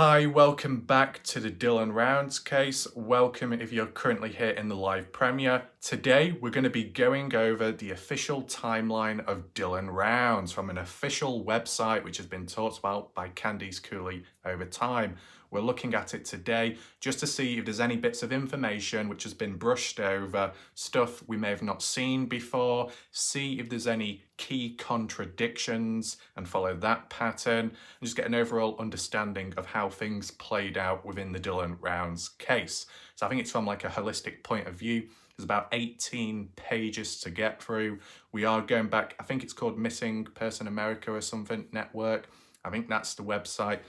Hi, welcome back to the Dylan Rounds case. Welcome if you're currently here in the live premiere. Today, we're going to be going over the official timeline of Dylan Rounds from an official website which has been talked about by Candice Cooley over time. We're looking at it today just to see if there's any bits of information which has been brushed over, stuff we may have not seen before, see if there's any key contradictions and follow that pattern, and just get an overall understanding of how things played out within the Dylan Rounds case. So I think it's from like a holistic point of view. There's about 18 pages to get through. We are going back, I think it's called Missing Person America or something network. I think that's the website.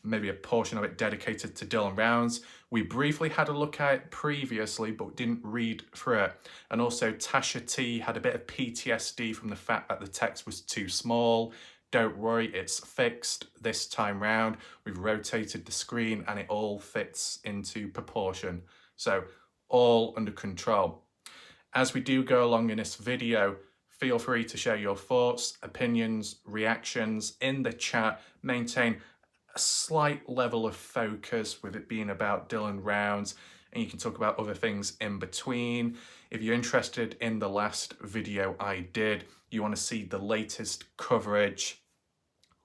Maybe a portion of it dedicated to Dylan Rounds. We briefly had a look at it previously, but didn't read through it. And also Tasha T had a bit of PTSD from the fact that the text was too small. Don't worry, it's fixed this time round. We've rotated the screen and it all fits into proportion. So all under control. As we do go along in this video, feel free to share your thoughts, opinions, reactions in the chat. Maintain a slight level of focus with it being about Dylan Rounds, and you can talk about other things in between. If you're interested in the last video I did, you want to see the latest coverage,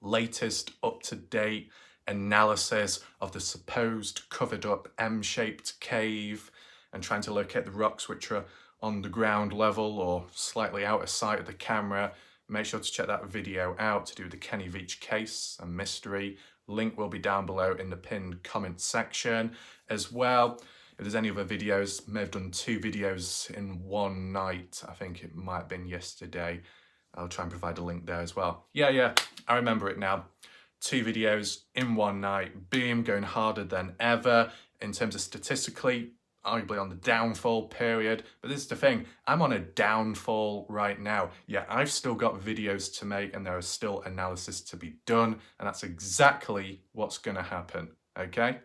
latest up-to-date analysis of the supposed covered up M-shaped cave and trying to locate the rocks which are on the ground level or slightly out of sight of the camera, make sure to check that video out to do the Kenny Veach case and mystery. Link will be down below in the pinned comment section as well. If there's any other videos, may have done 2 videos in one night. I think it might have been yesterday. I'll try and provide a link there as well. Yeah, I remember it now. 2 videos in one night, boom, going harder than ever in terms of statistically, arguably on the downfall period. But this is the thing, I'm on a downfall right now. Yeah, I've still got videos to make and there is still analysis to be done. And that's exactly what's going to happen, okay?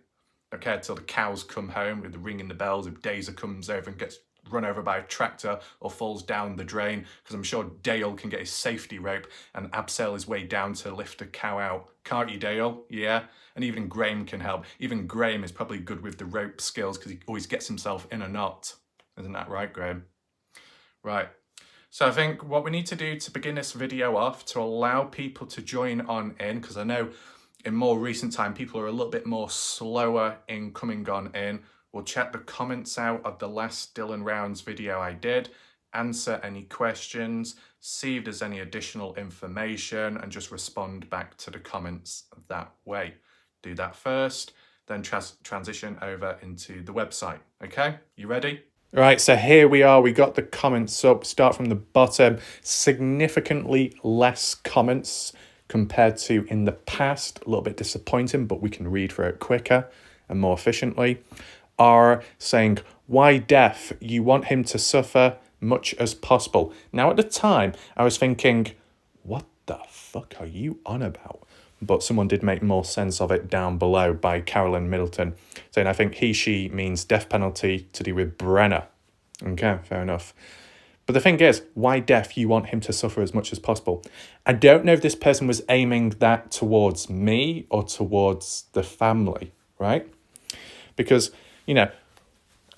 Okay, until the cows come home with the ringing the bells, if Dazer comes over and gets run over by a tractor or falls down the drain, because I'm sure Dale can get his safety rope and abseil his way down to lift a cow out. Can't you, Dale? Yeah. And even Graham can help. Even Graham is probably good with the rope skills because he always gets himself in a knot. Isn't that right, Graham? Right. So I think what we need to do to begin this video off, to allow people to join on in, because I know in more recent time, people are a little bit more slower in coming on in. We'll check the comments out of the last Dylan Rounds video I did, answer any questions, see if there's any additional information, and just respond back to the comments that way. Do that first, then transition over into the website. Okay, you ready? Right, so here we are. We got the comments up. Start from the bottom. Significantly less comments compared to in the past. A little bit disappointing, but we can read through it quicker and more efficiently. Are saying, why deaf? You want him to suffer much as possible. Now, at the time, I was thinking, what the fuck are you on about? But someone did make more sense of it down below by Carolyn Middleton, saying, I think he, she means death penalty to do with Brenner. Okay, fair enough. But the thing is, why deaf? You want him to suffer as much as possible. I don't know if this person was aiming that towards me or towards the family, right? Because, you know,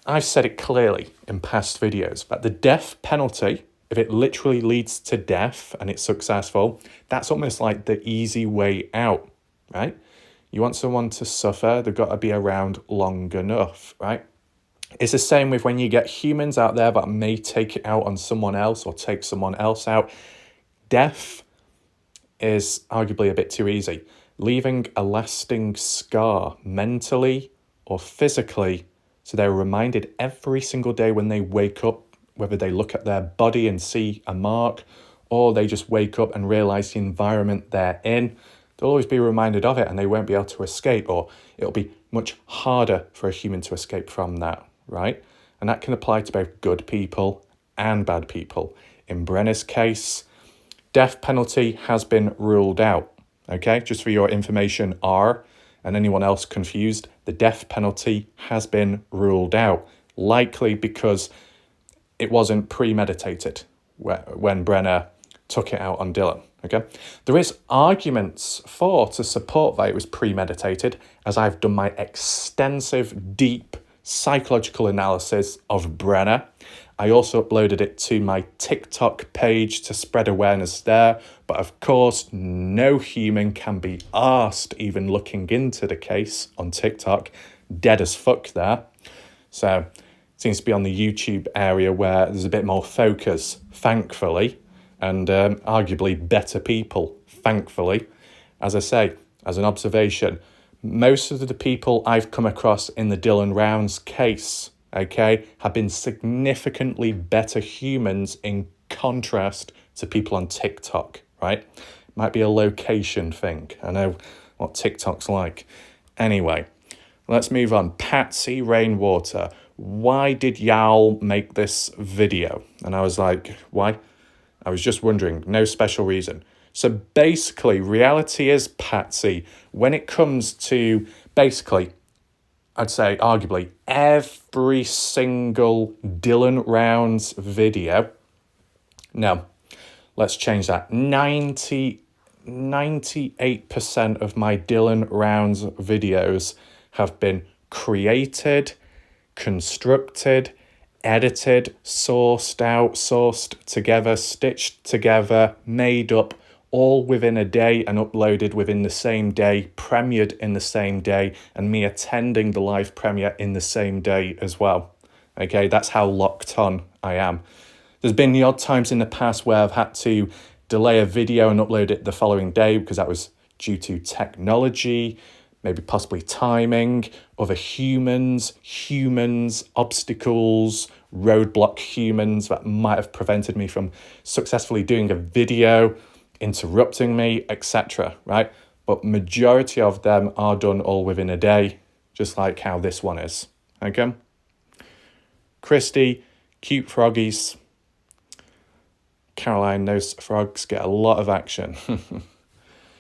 I've said it clearly in past videos that the death penalty, if it literally leads to death and it's successful, that's almost like the easy way out, right? You want someone to suffer, they've got to be around long enough, right? It's the same with when you get humans out there that may take it out on someone else or take someone else out. Death is arguably a bit too easy. Leaving a lasting scar mentally or physically, so they're reminded every single day when they wake up, whether they look at their body and see a mark, or they just wake up and realize the environment they're in, they'll always be reminded of it and they won't be able to escape, or it'll be much harder for a human to escape from that, right? And that can apply to both good people and bad people. In Brenner's case, death penalty has been ruled out, okay? Just for your information, and anyone else confused, the death penalty has been ruled out, likely because it wasn't premeditated when Brenner took it out on Dylan, Okay, there is arguments to support that it was premeditated, as I've done my extensive, deep psychological analysis of Brenner. I also uploaded it to my TikTok page to spread awareness there, but of course, no human can be arsed even looking into the case on TikTok. Dead as fuck there. So it seems to be on the YouTube area where there's a bit more focus, thankfully, and arguably better people, thankfully. As I say, as an observation, most of the people I've come across in the Dylan Rounds case, okay, have been significantly better humans in contrast to people on TikTok, right? Might be a location thing. I know what TikTok's like. Anyway, let's move on. Patsy Rainwater. Why did y'all make this video? And I was like, why? I was just wondering, no special reason. So basically, reality is, Patsy, when it comes to basically, I'd say arguably every single Dylan Rounds video. No, let's change that. 98% of my Dylan Rounds videos have been created, constructed, edited, sourced together, stitched together, made up, all within a day and uploaded within the same day, premiered in the same day, and me attending the live premiere in the same day as well. Okay, that's how locked on I am. There's been the odd times in the past where I've had to delay a video and upload it the following day because that was due to technology, maybe possibly timing, other humans, obstacles, roadblock humans that might have prevented me from successfully doing a video, interrupting me, etc., right? But majority of them are done all within a day, just like how this one is, okay? Christy, cute froggies. Caroline, those frogs get a lot of action.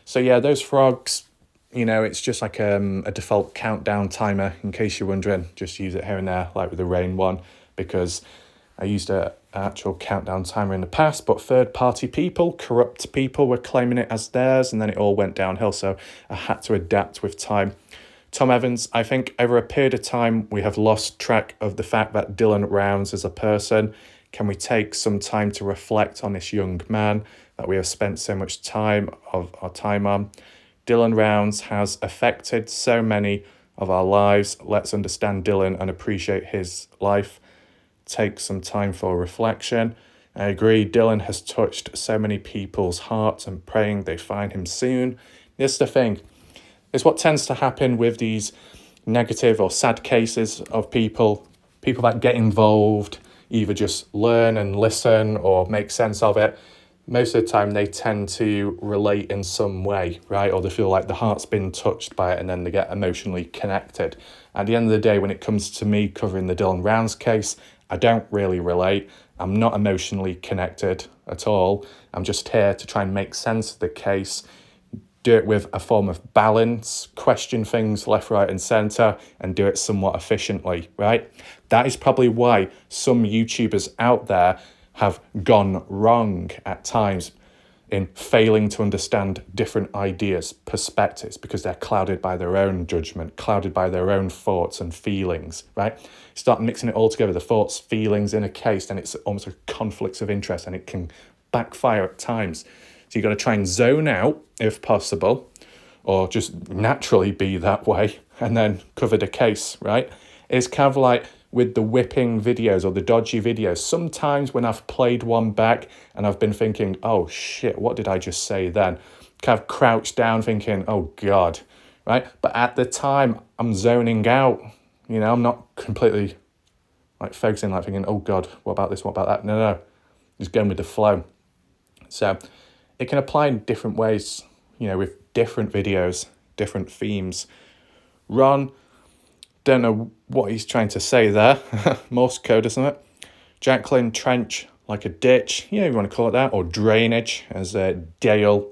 So yeah, those frogs, you know, it's just like a default countdown timer, in case you're wondering. Just use it here and there, like with the rain one, because I used an actual countdown timer in the past, but third-party people, corrupt people, were claiming it as theirs, and then it all went downhill, so I had to adapt with time. Tom Evans, I think over a period of time, we have lost track of the fact that Dylan Rounds is a person. Can we take some time to reflect on this young man that we have spent so much time of our time on? Dylan Rounds has affected so many of our lives. Let's understand Dylan and appreciate his life. Take some time for reflection. I agree, Dylan has touched so many people's hearts and praying they find him soon. This is the thing. It's what tends to happen with these negative or sad cases of people that get involved, either just learn and listen or make sense of it. Most of the time they tend to relate in some way, right? Or they feel like the heart's been touched by it and then they get emotionally connected. At the end of the day, when it comes to me covering the Dylan Rounds case, I don't really relate. I'm not emotionally connected at all. I'm just here to try and make sense of the case, do it with a form of balance, question things left, right, and centre, and do it somewhat efficiently, right? That is probably why some YouTubers out there have gone wrong at times in failing to understand different ideas, perspectives, because they're clouded by their own judgment, clouded by their own thoughts and feelings, right? Start mixing it all together, the thoughts, feelings in a case, then it's almost a conflict of interest and it can backfire at times. So you've got to try and zone out if possible, or just naturally be that way and then cover the case, right? It's kind of like with the whipping videos or the dodgy videos. Sometimes when I've played one back and I've been thinking, oh shit, what did I just say then? Kind of crouched down thinking, oh God, right? But at the time I'm zoning out, you know, I'm not completely like focusing, like thinking, oh God, what about this, what about that? No, just going with the flow. So it can apply in different ways, you know, with different videos, different themes. Ron, don't know what he's trying to say there. Morse code, isn't it? Jacqueline, trench like a ditch. Yeah, you want to call it that. Or drainage, as Dale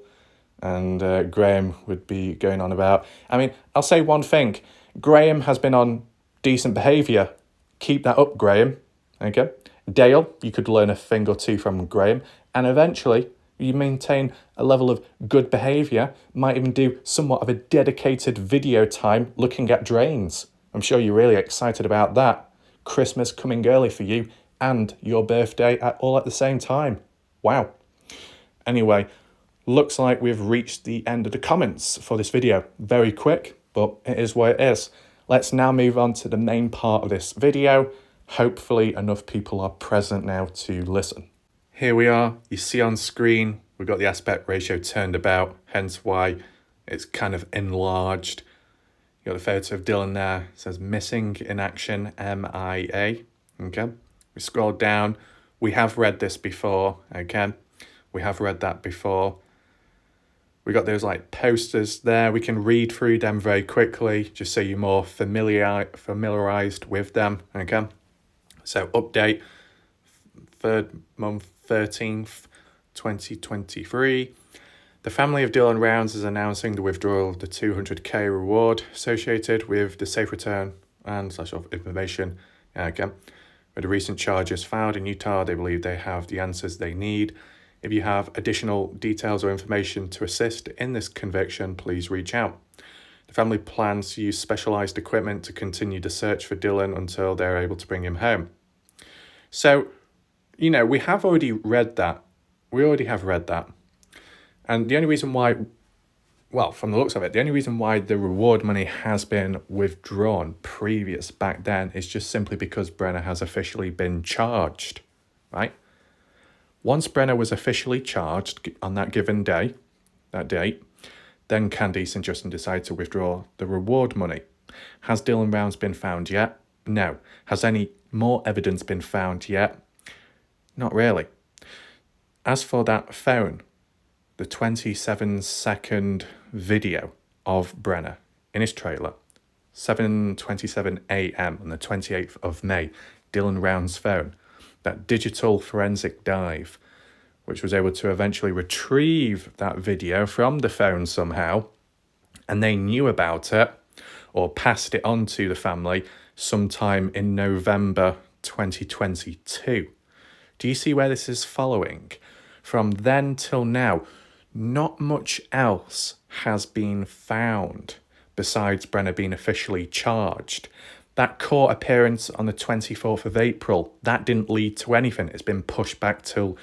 and Graham would be going on about. I mean, I'll say one thing. Graham has been on decent behaviour. Keep that up, Graham. Okay. Dale, you could learn a thing or two from Graham. And eventually, You maintain a level of good behaviour, might even do somewhat of a dedicated video time looking at drains. I'm sure you're really excited about that. Christmas coming early for you and your birthday all at the same time. Wow. Anyway, looks like we've reached the end of the comments for this video. Very quick, but it is what it is. Let's now move on to the main part of this video. Hopefully enough people are present now to listen. Here we are. You see on screen, we've got the aspect ratio turned about, hence why it's kind of enlarged. You got the photo of Dylan there. It says missing in action, MIA. Okay. We scroll down. We have read this before. Okay. We have read that before. We got those like posters there. We can read through them very quickly, just so you're more familiarized with them. Okay. So update, 3rd month, 13th, 2023. The family of Dylan Rounds is announcing the withdrawal of the 200k reward associated with the safe return and / information. Again, with the recent charges filed in Utah, they believe they have the answers they need. If you have additional details or information to assist in this conviction, please reach out. The family plans to use specialized equipment to continue the search for Dylan until they're able to bring him home. So, you know, we have already read that. We already have read that. And the only reason why, well, from the looks of it, the only reason why the reward money has been withdrawn back then is just simply because Brenna has officially been charged, right? Once Brenna was officially charged on that given day, that date, then Candice and Justin decided to withdraw the reward money. Has Dylan Rounds been found yet? No. Has any more evidence been found yet? Not really. As for that phone, the 27-second video of Brenna in his trailer, 7:27 a.m. on the 28th of May, Dylan Rounds' phone, that digital forensic dive, which was able to eventually retrieve that video from the phone somehow, and they knew about it or passed it on to the family sometime in November 2022. Do you see where this is following? From then till now, not much else has been found besides Brenna being officially charged. That court appearance on the 24th of April, that didn't lead to anything. It's been pushed back till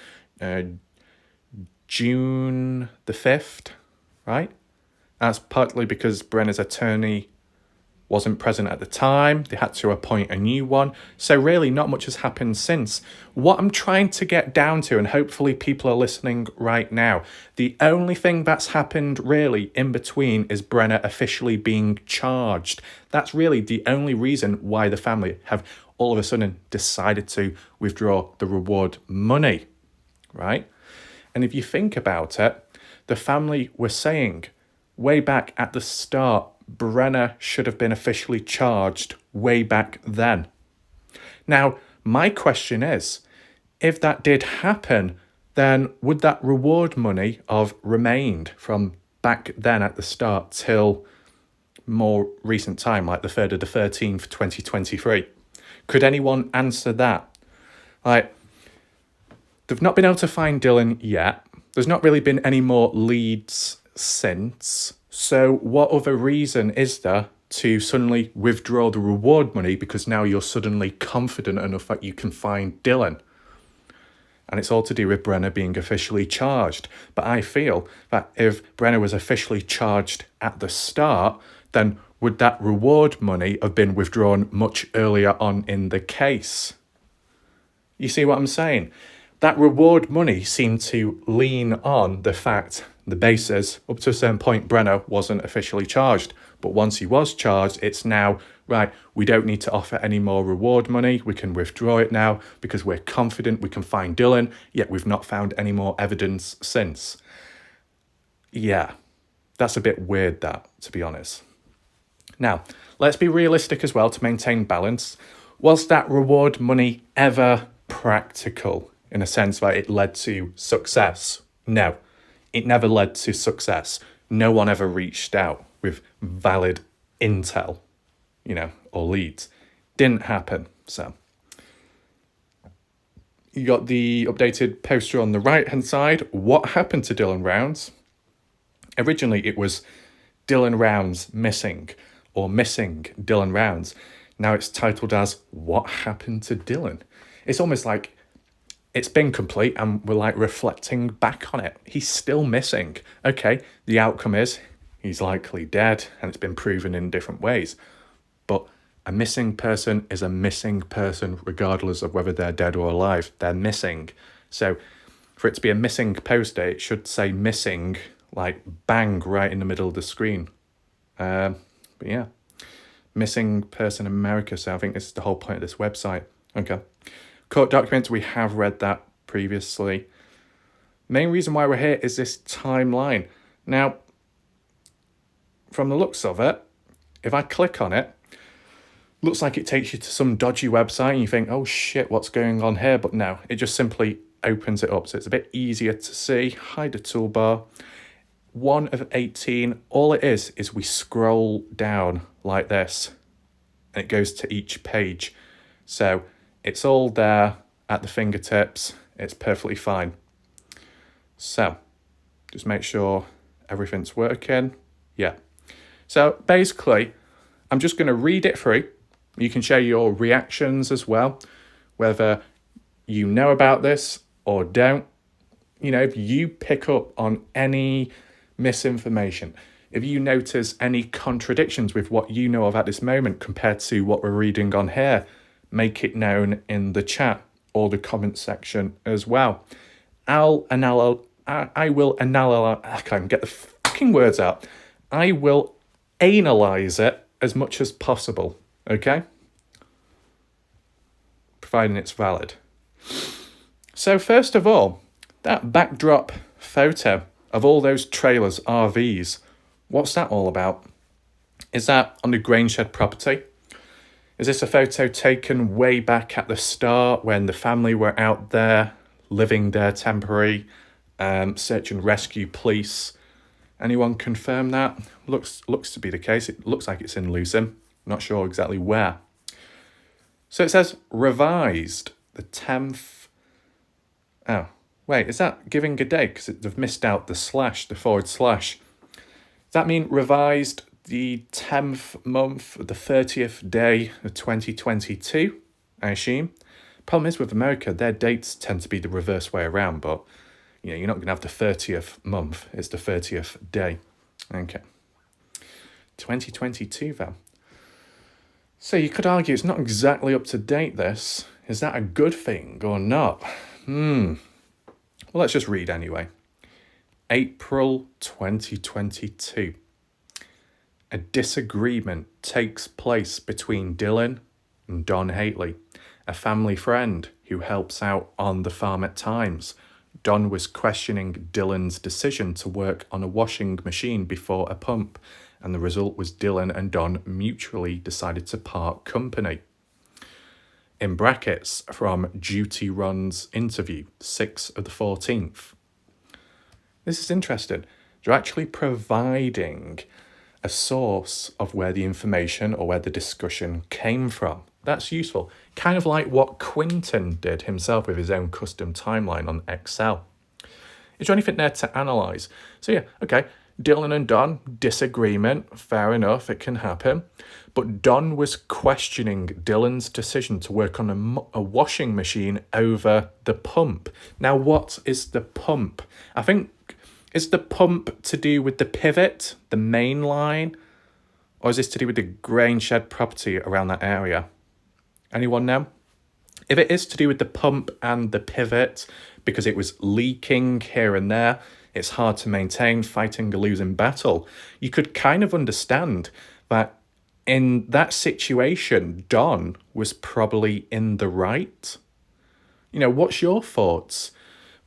June the 5th, right? That's partly because Brenna's attorney wasn't present at the time. They had to appoint a new one. So really not much has happened since. What I'm trying to get down to, and hopefully people are listening right now, the only thing that's happened really in between is Brenna officially being charged. That's really the only reason why the family have all of a sudden decided to withdraw the reward money, right? And if you think about it, the family were saying way back at the start, Brenna should have been officially charged way back then. Now, my question is, if that did happen, then would that reward money have remained from back then at the start till more recent time, like the 3rd of the 13th, 2023? Could anyone answer that? Like, they've not been able to find Dylan yet. There's not really been any more leads since. So what other reason is there to suddenly withdraw the reward money because now you're suddenly confident enough that you can find Dylan? And it's all to do with Brenna being officially charged. But I feel that if Brenna was officially charged at the start, then would that reward money have been withdrawn much earlier on in the case? You see what I'm saying? That reward money seemed to lean on the fact, the basis, up to a certain point, Brenna wasn't officially charged. But once he was charged, it's now, right, we don't need to offer any more reward money. We can withdraw it now because we're confident we can find Dylan, yet we've not found any more evidence since. Yeah, that's a bit weird, that, to be honest. Now, let's be realistic as well to maintain balance. Was that reward money ever practical in a sense that it led to success? No, it never led to success. No one ever reached out with valid intel, or leads. Didn't happen. So, You got the updated poster on the right-hand side. What happened to Dylan Rounds? Originally, it was Dylan Rounds missing, or missing Dylan Rounds. Now it's titled as What Happened to Dylan? It's almost like it's been complete and we're like reflecting back on it. He's still missing. Okay, the outcome is he's likely dead and it's been proven in different ways. But a missing person is a missing person regardless of whether they're dead or alive. They're missing. So for it to be a missing poster, it should say missing, like bang, right in the middle of the screen. But yeah, missing person America. So I think this is the whole point of this website. Okay. Court documents, we have read that previously. Main reason why we're here is this timeline. Now, from the looks of it, if I click on it, looks like it takes you to some dodgy website and you think, oh shit, what's going on here? But no, it just simply opens it up. So it's a bit easier to see. Hide the toolbar. 1 of 18. All it is we scroll down like this and it goes to each page. So it's all there at the fingertips. It's perfectly fine. So just make sure everything's working. Yeah. So basically, I'm just going to read it through. You can share your reactions as well, whether you know about this or don't. You know, if you pick up on any misinformation, if you notice any contradictions with what you know of at this moment compared to what we're reading on here, make it known in the chat or the comment section as well. I will analyze, I can't get the fucking words out. I will analyze it as much as possible, okay? Providing it's valid. So first of all, that backdrop photo of all those trailers, RVs, what's that all about? Is that on the Grainshed property? Is this a photo taken way back at the start when the family were out there living there temporary, search and rescue police? Anyone confirm that? Looks to be the case. It looks like it's in Lucin. Not sure exactly where. So it says revised the 10th. Oh, wait, is that giving a date? Because they've missed out the slash, the forward slash. Does that mean revised the 10th month, the 30th day of 2022, I assume? Problem is with America, their dates tend to be the reverse way around, but you know, you're not going to have the 30th month, it's the 30th day. Okay. 2022 then. So you could argue it's not exactly up to date, this. Is that a good thing or not? Well, let's just read anyway. April 2022. A disagreement takes place between Dylan and Don Haley, a family friend who helps out on the farm at times. Don was questioning Dylan's decision to work on a washing machine before a pump, and the result was Dylan and Don mutually decided to part company. In brackets from Duty Run's interview, 6th of the 14th. This is interesting. They're actually providing a source of where the information or where the discussion came from. That's useful. Kind of like what Quinton did himself with his own custom timeline on Excel. Is there anything there to analyse? So yeah, okay, Dylan and Don, disagreement, fair enough, it can happen. But Don was questioning Dylan's decision to work on a washing machine over the pump. Now, what is the pump? I think, is the pump to do with the pivot, the main line? Or is this to do with the Grainshed property around that area? Anyone know? If it is to do with the pump and the pivot, because it was leaking here and there, it's hard to maintain, fighting a losing battle. You could kind of understand that in that situation, Don was probably in the right. You know, what's your thoughts?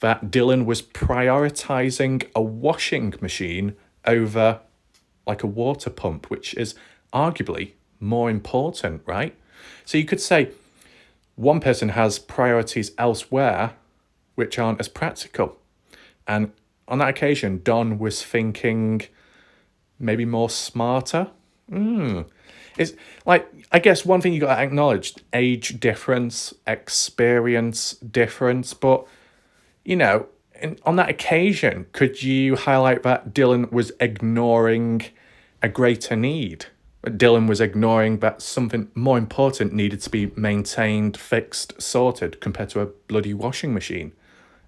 That Dylan was prioritizing a washing machine over like a water pump, which is arguably more important, right? So you could say one person has priorities elsewhere which aren't as practical. And on that occasion, Don was thinking maybe more smarter. It's like, I guess one thing you got to acknowledge, age difference, experience difference, but, you know, on that occasion, could you highlight that Dylan was ignoring a greater need? Dylan was ignoring that something more important needed to be maintained, fixed, sorted compared to a bloody washing machine.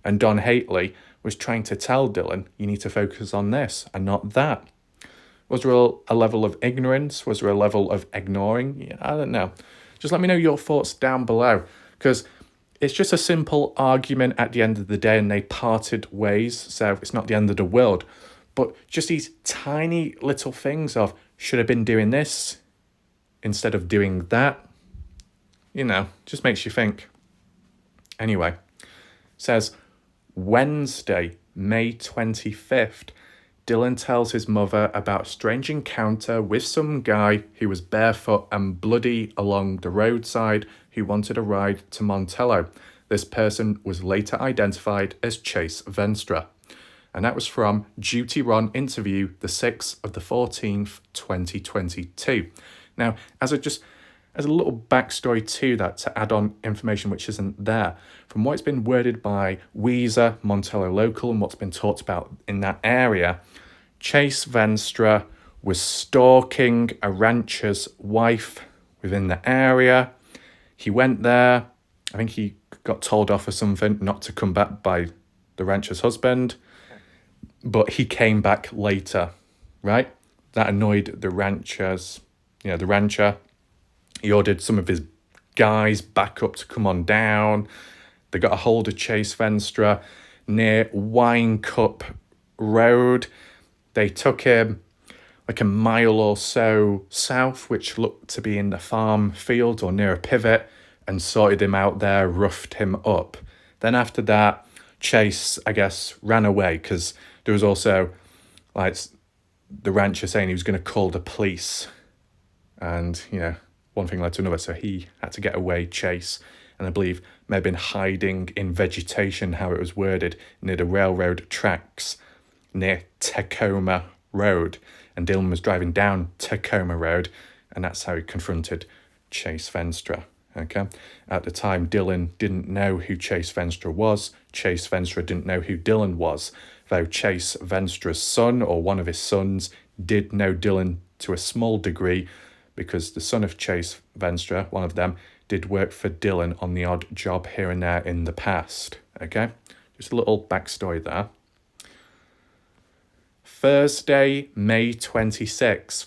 And Don Hately was trying to tell Dylan, you need to focus on this and not that. Was there a level of ignorance? Was there a level of ignoring? Yeah, I don't know. Just let me know your thoughts down below, because it's just a simple argument at the end of the day and they parted ways, so it's not the end of the world. But just these tiny little things of, should have been doing this instead of doing that, you know, just makes you think. Anyway, says Wednesday, May 25th, Dylan tells his mother about a strange encounter with some guy who was barefoot and bloody along the roadside who wanted a ride to Montello. This person was later identified as Chase Venstra. And that was from Duty Ron interview, the 6th of the 14th, 2022. Now, as a little backstory to that, to add on information which isn't there, from what's been worded by Weezer, Montello Local, and what's been talked about in that area, Chase Venstra was stalking a rancher's wife within the area. He went there. I think he got told off or something not to come back by the rancher's husband. But he came back later, right? That annoyed the rancher. He ordered some of his guys back up to come on down. They got a hold of Chase Venstra near Wine Cup Road. They took him like a mile or so south, which looked to be in the farm field or near a pivot, and sorted him out there, roughed him up. Then after that, Chase, I guess, ran away because there was also like the rancher saying he was going to call the police. And, you know, one thing led to another. So he had to get away, Chase. And I believe may have been hiding in vegetation, how it was worded, near the railroad tracks near Tacoma Road. And Dylan was driving down Tacoma Road. And that's how he confronted Chase Venstra. Okay. At the time, Dylan didn't know who Chase Venstra was. Chase Venstra didn't know who Dylan was, though Chase Venstra's son, or one of his sons, did know Dylan to a small degree, because the son of Chase Venstra, one of them, did work for Dylan on the odd job here and there in the past. Okay, just a little backstory there. Thursday, May 26th.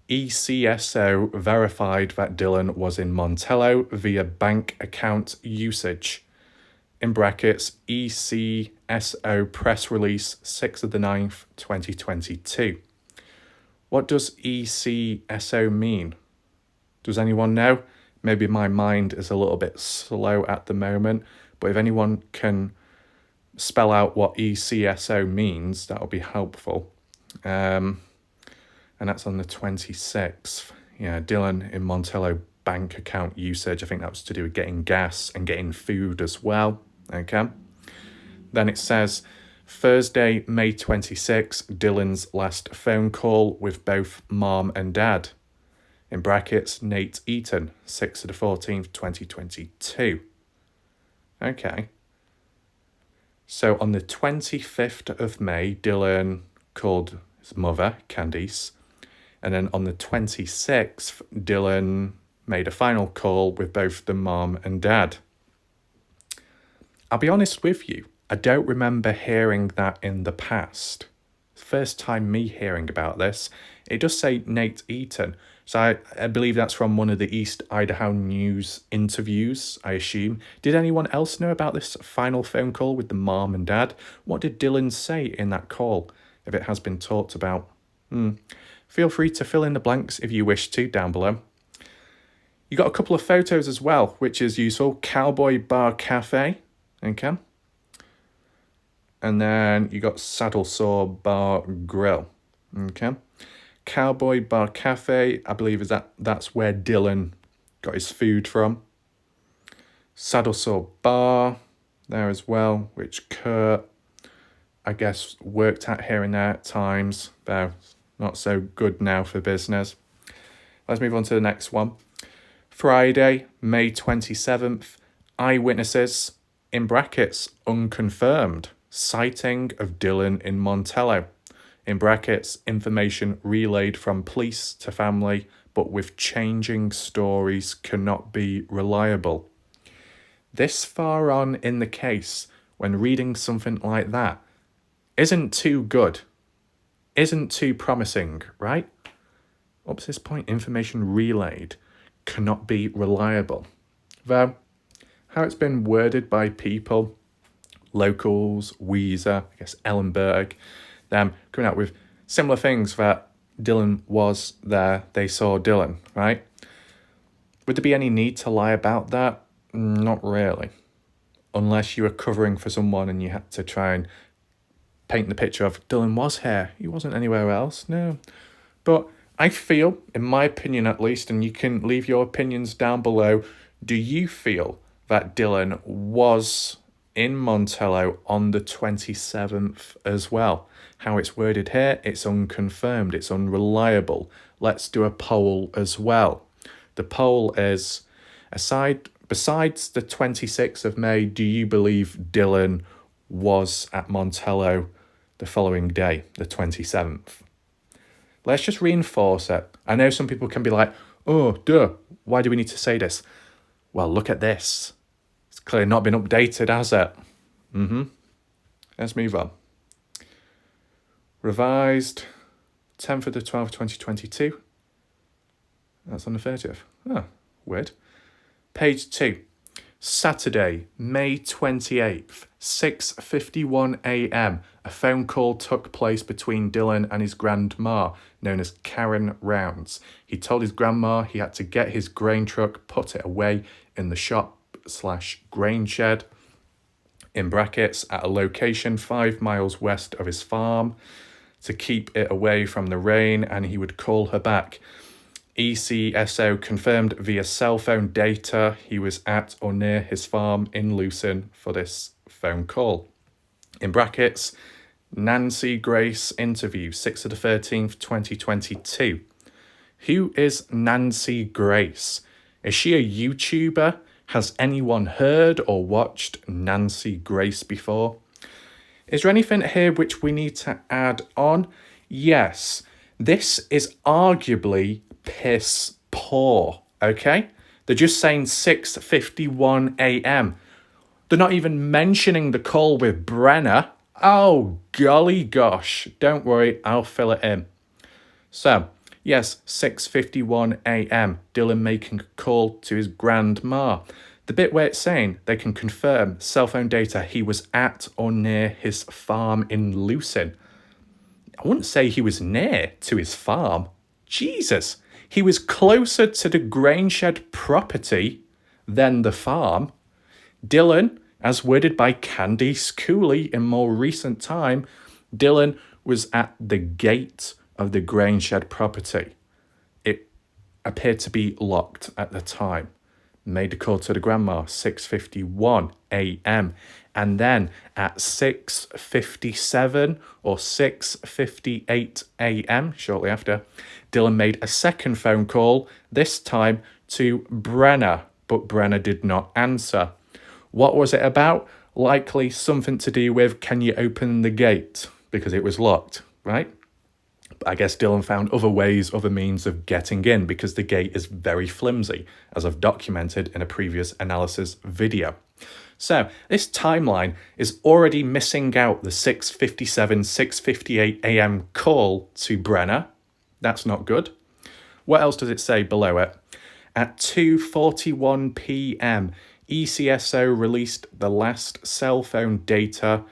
ECSO verified that Dylan was in Montello via bank account usage. In brackets, ECSO press release 6th of the 9th, 2022. What does ECSO mean? Does anyone know? Maybe my mind is a little bit slow at the moment, but if anyone can spell out what ECSO means, that will be helpful. And that's on the 26th. Yeah, Dylan in Montello bank account usage. I think that was to do with getting gas and getting food as well. Okay. Then it says Thursday, May 26th, Dylan's last phone call with both mom and dad. In brackets, Nate Eaton, 6th of the 14th, 2022. Okay. So on the 25th of May, Dylan called his mother, Candice. And then on the 26th, Dylan made a final call with both the mom and dad. I'll be honest with you, I don't remember hearing that in the past. First time me hearing about this. It does say Nate Eaton. So I believe that's from one of the East Idaho News interviews, I assume. Did anyone else know about this final phone call with the mom and dad? What did Dylan say in that call, if it has been talked about? Feel free to fill in the blanks if you wish to down below. You got a couple of photos as well, which is useful. Cowboy Bar Cafe, okay. And then you got Saddle Saw Bar Grill, okay. Cowboy Bar Cafe, I believe that's where Dylan got his food from. Saddle Saw Bar there as well, which Kurt, I guess, worked at here and there at times, though not so good now for business. Let's move on to the next one. Friday, May 27th, eyewitnesses, in brackets, unconfirmed, sighting of Dylan in Montello. In brackets, information relayed from police to family, but with changing stories cannot be reliable. This far on in the case, when reading something like that, isn't too good, isn't too promising, right? Up to this point, information relayed cannot be reliable. Though, how it's been worded by people, locals, Weezer, I guess Ellenberg, them coming out with similar things that Dylan was there, they saw Dylan, right? Would there be any need to lie about that? Not really. Unless you were covering for someone and you had to try and paint the picture of Dylan was here, he wasn't anywhere else, no. But I feel, in my opinion at least, and you can leave your opinions down below, do you feel that Dylan was in Montello on the 27th as well? How it's worded here, it's unconfirmed, it's unreliable. Let's do a poll as well. The poll is, besides the 26th of May, do you believe Dylan was at Montello the following day, the 27th? Let's just reinforce it. I know some people can be like, oh, duh, why do we need to say this? Well, look at this. It's clearly not been updated, has it? Let's move on. Revised 10th of the 12th, 2022. That's on the 30th. Oh, weird. Page 2. Saturday, May 28th, 6:51 a.m. A phone call took place between Dylan and his grandma, known as Karen Rounds. He told his grandma he had to get his grain truck, put it away in the shop/grain shed, in brackets, at a location 5 miles west of his farm, to keep it away from the rain, and he would call her back. ECSO confirmed via cell phone data he was at or near his farm in Lucin for this phone call. In brackets, Nancy Grace interview, 6th of the 13th, 2022. Who is Nancy Grace? Is she a YouTuber? Has anyone heard or watched Nancy Grace before? Is there anything here which we need to add on? Yes, this is arguably piss poor, okay? They're just saying 6:51 a.m. They're not even mentioning the call with Brenner. Oh, golly gosh. Don't worry, I'll fill it in. So, yes, 6:51 a.m. Dylan making a call to his grandma. The bit where it's saying they can confirm cell phone data he was at or near his farm in Lucin. I wouldn't say he was near to his farm. Jesus, he was closer to the grain shed property than the farm. Dylan, as worded by Candice Cooley in more recent time, Dylan was at the gate of the grain shed property. It appeared to be locked at the time. Made a call to the grandma, 6:51 a.m. And then at 6:57 or 6:58 a.m., shortly after, Dylan made a second phone call, this time to Brenner, but Brenner did not answer. What was it about? Likely something to do with, can you open the gate? Because it was locked, right? But I guess Dylan found other ways, other means of getting in because the gate is very flimsy, as I've documented in a previous analysis video. So this timeline is already missing out the 6:57, 6:58 a.m. call to Brenner. That's not good. What else does it say below it? At 2:41 p.m, ECSO released the last cell phone data,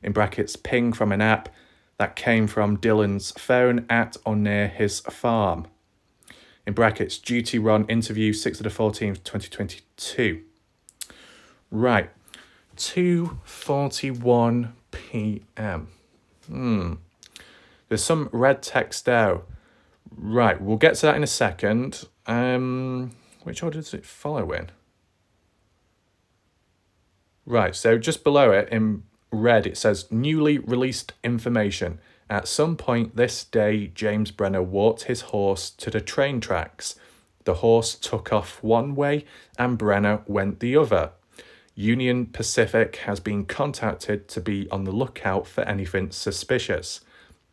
in brackets ping from an app, that came from Dylan's phone at or near his farm. In brackets, duty run interview, 6th of the 14th, 2022. Right, 2:41 p.m. There's some red text there. Right, we'll get to that in a second. Which order does it follow in? Right, so just below it in red, it says newly released information. At some point this day, James Brenner walked his horse to the train tracks. The horse took off one way and Brenner went the other. Union Pacific has been contacted to be on the lookout for anything suspicious.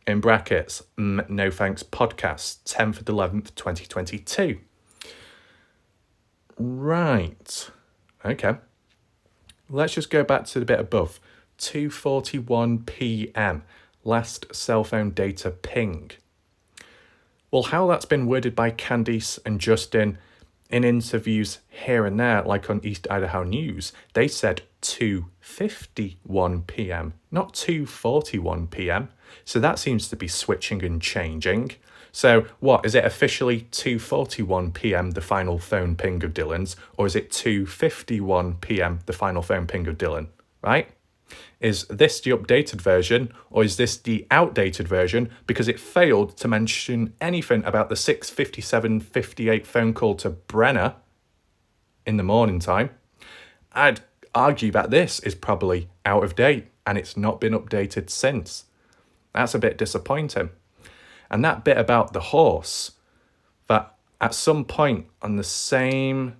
In brackets, no thanks podcast, 10th of the 11th, 2022. Right. Okay. Let's just go back to the bit above. 2:41 p.m. Last cell phone data ping. Well, how that's been worded by Candice and Justin in interviews here and there, like on East Idaho News, they said 2:51 p.m., not 2:41 p.m. So that seems to be switching and changing. So what, is it officially 2:41 p.m. the final phone ping of Dylan's, or is it 2:51 p.m. the final phone ping of Dylan, right? Is this the updated version, or is this the outdated version because it failed to mention anything about the 6:57:58 phone call to Brenner in the morning time? I'd argue that this is probably out of date and it's not been updated since. That's a bit disappointing. And that bit about the horse, that at some point on the same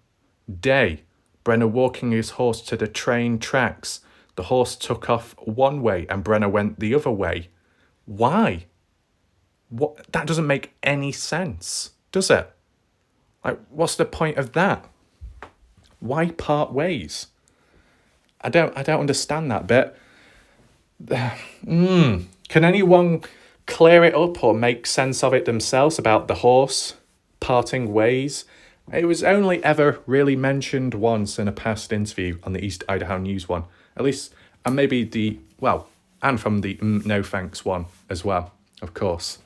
day, Brenner walking his horse to the train tracks, the horse took off one way and Brenner went the other way. Why? What? That doesn't make any sense, does it? Like, what's the point of that? Why part ways? I don't understand that bit. Can anyone clear it up or make sense of it themselves about the horse parting ways? It was only ever really mentioned once in a past interview on the East Idaho News one. At least, and maybe and from the no thanks one as well, of course.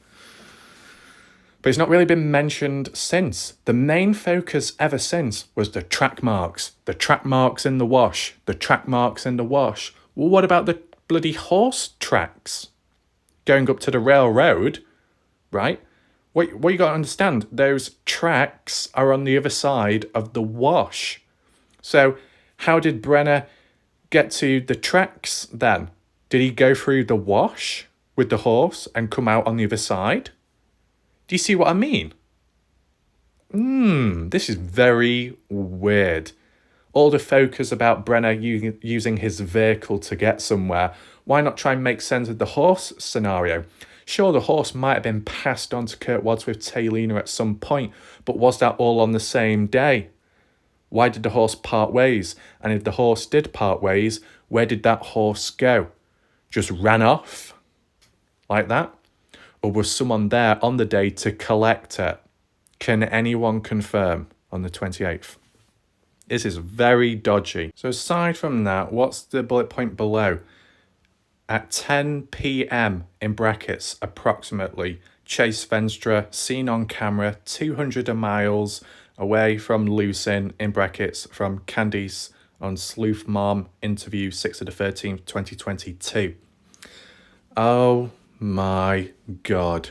But it's not really been mentioned since. The main focus ever since was the track marks in the wash, the track marks in the wash. Well, what about the bloody horse tracks going up to the railroad, right? What you got to understand, those tracks are on the other side of the wash. So how did Brenner get to the tracks then? Did he go through the wash with the horse and come out on the other side? Do you see what I mean? This is very weird. All the focus about Brenner using his vehicle to get somewhere. Why not try and make sense of the horse scenario? Sure, the horse might have been passed on to Kurt Wadsworth Taylor at some point, but was that all on the same day? Why did the horse part ways? And if the horse did part ways, where did that horse go? Just ran off? Like that? Or was someone there on the day to collect it? Can anyone confirm on the 28th? This is very dodgy. So aside from that, what's the bullet point below? At 10 p.m, in brackets, approximately, Chase Venstra seen on camera 200 miles away from Lucin, in brackets, from Candice on Sleuth Mom interview 6th of the 13th, 2022. Oh my God.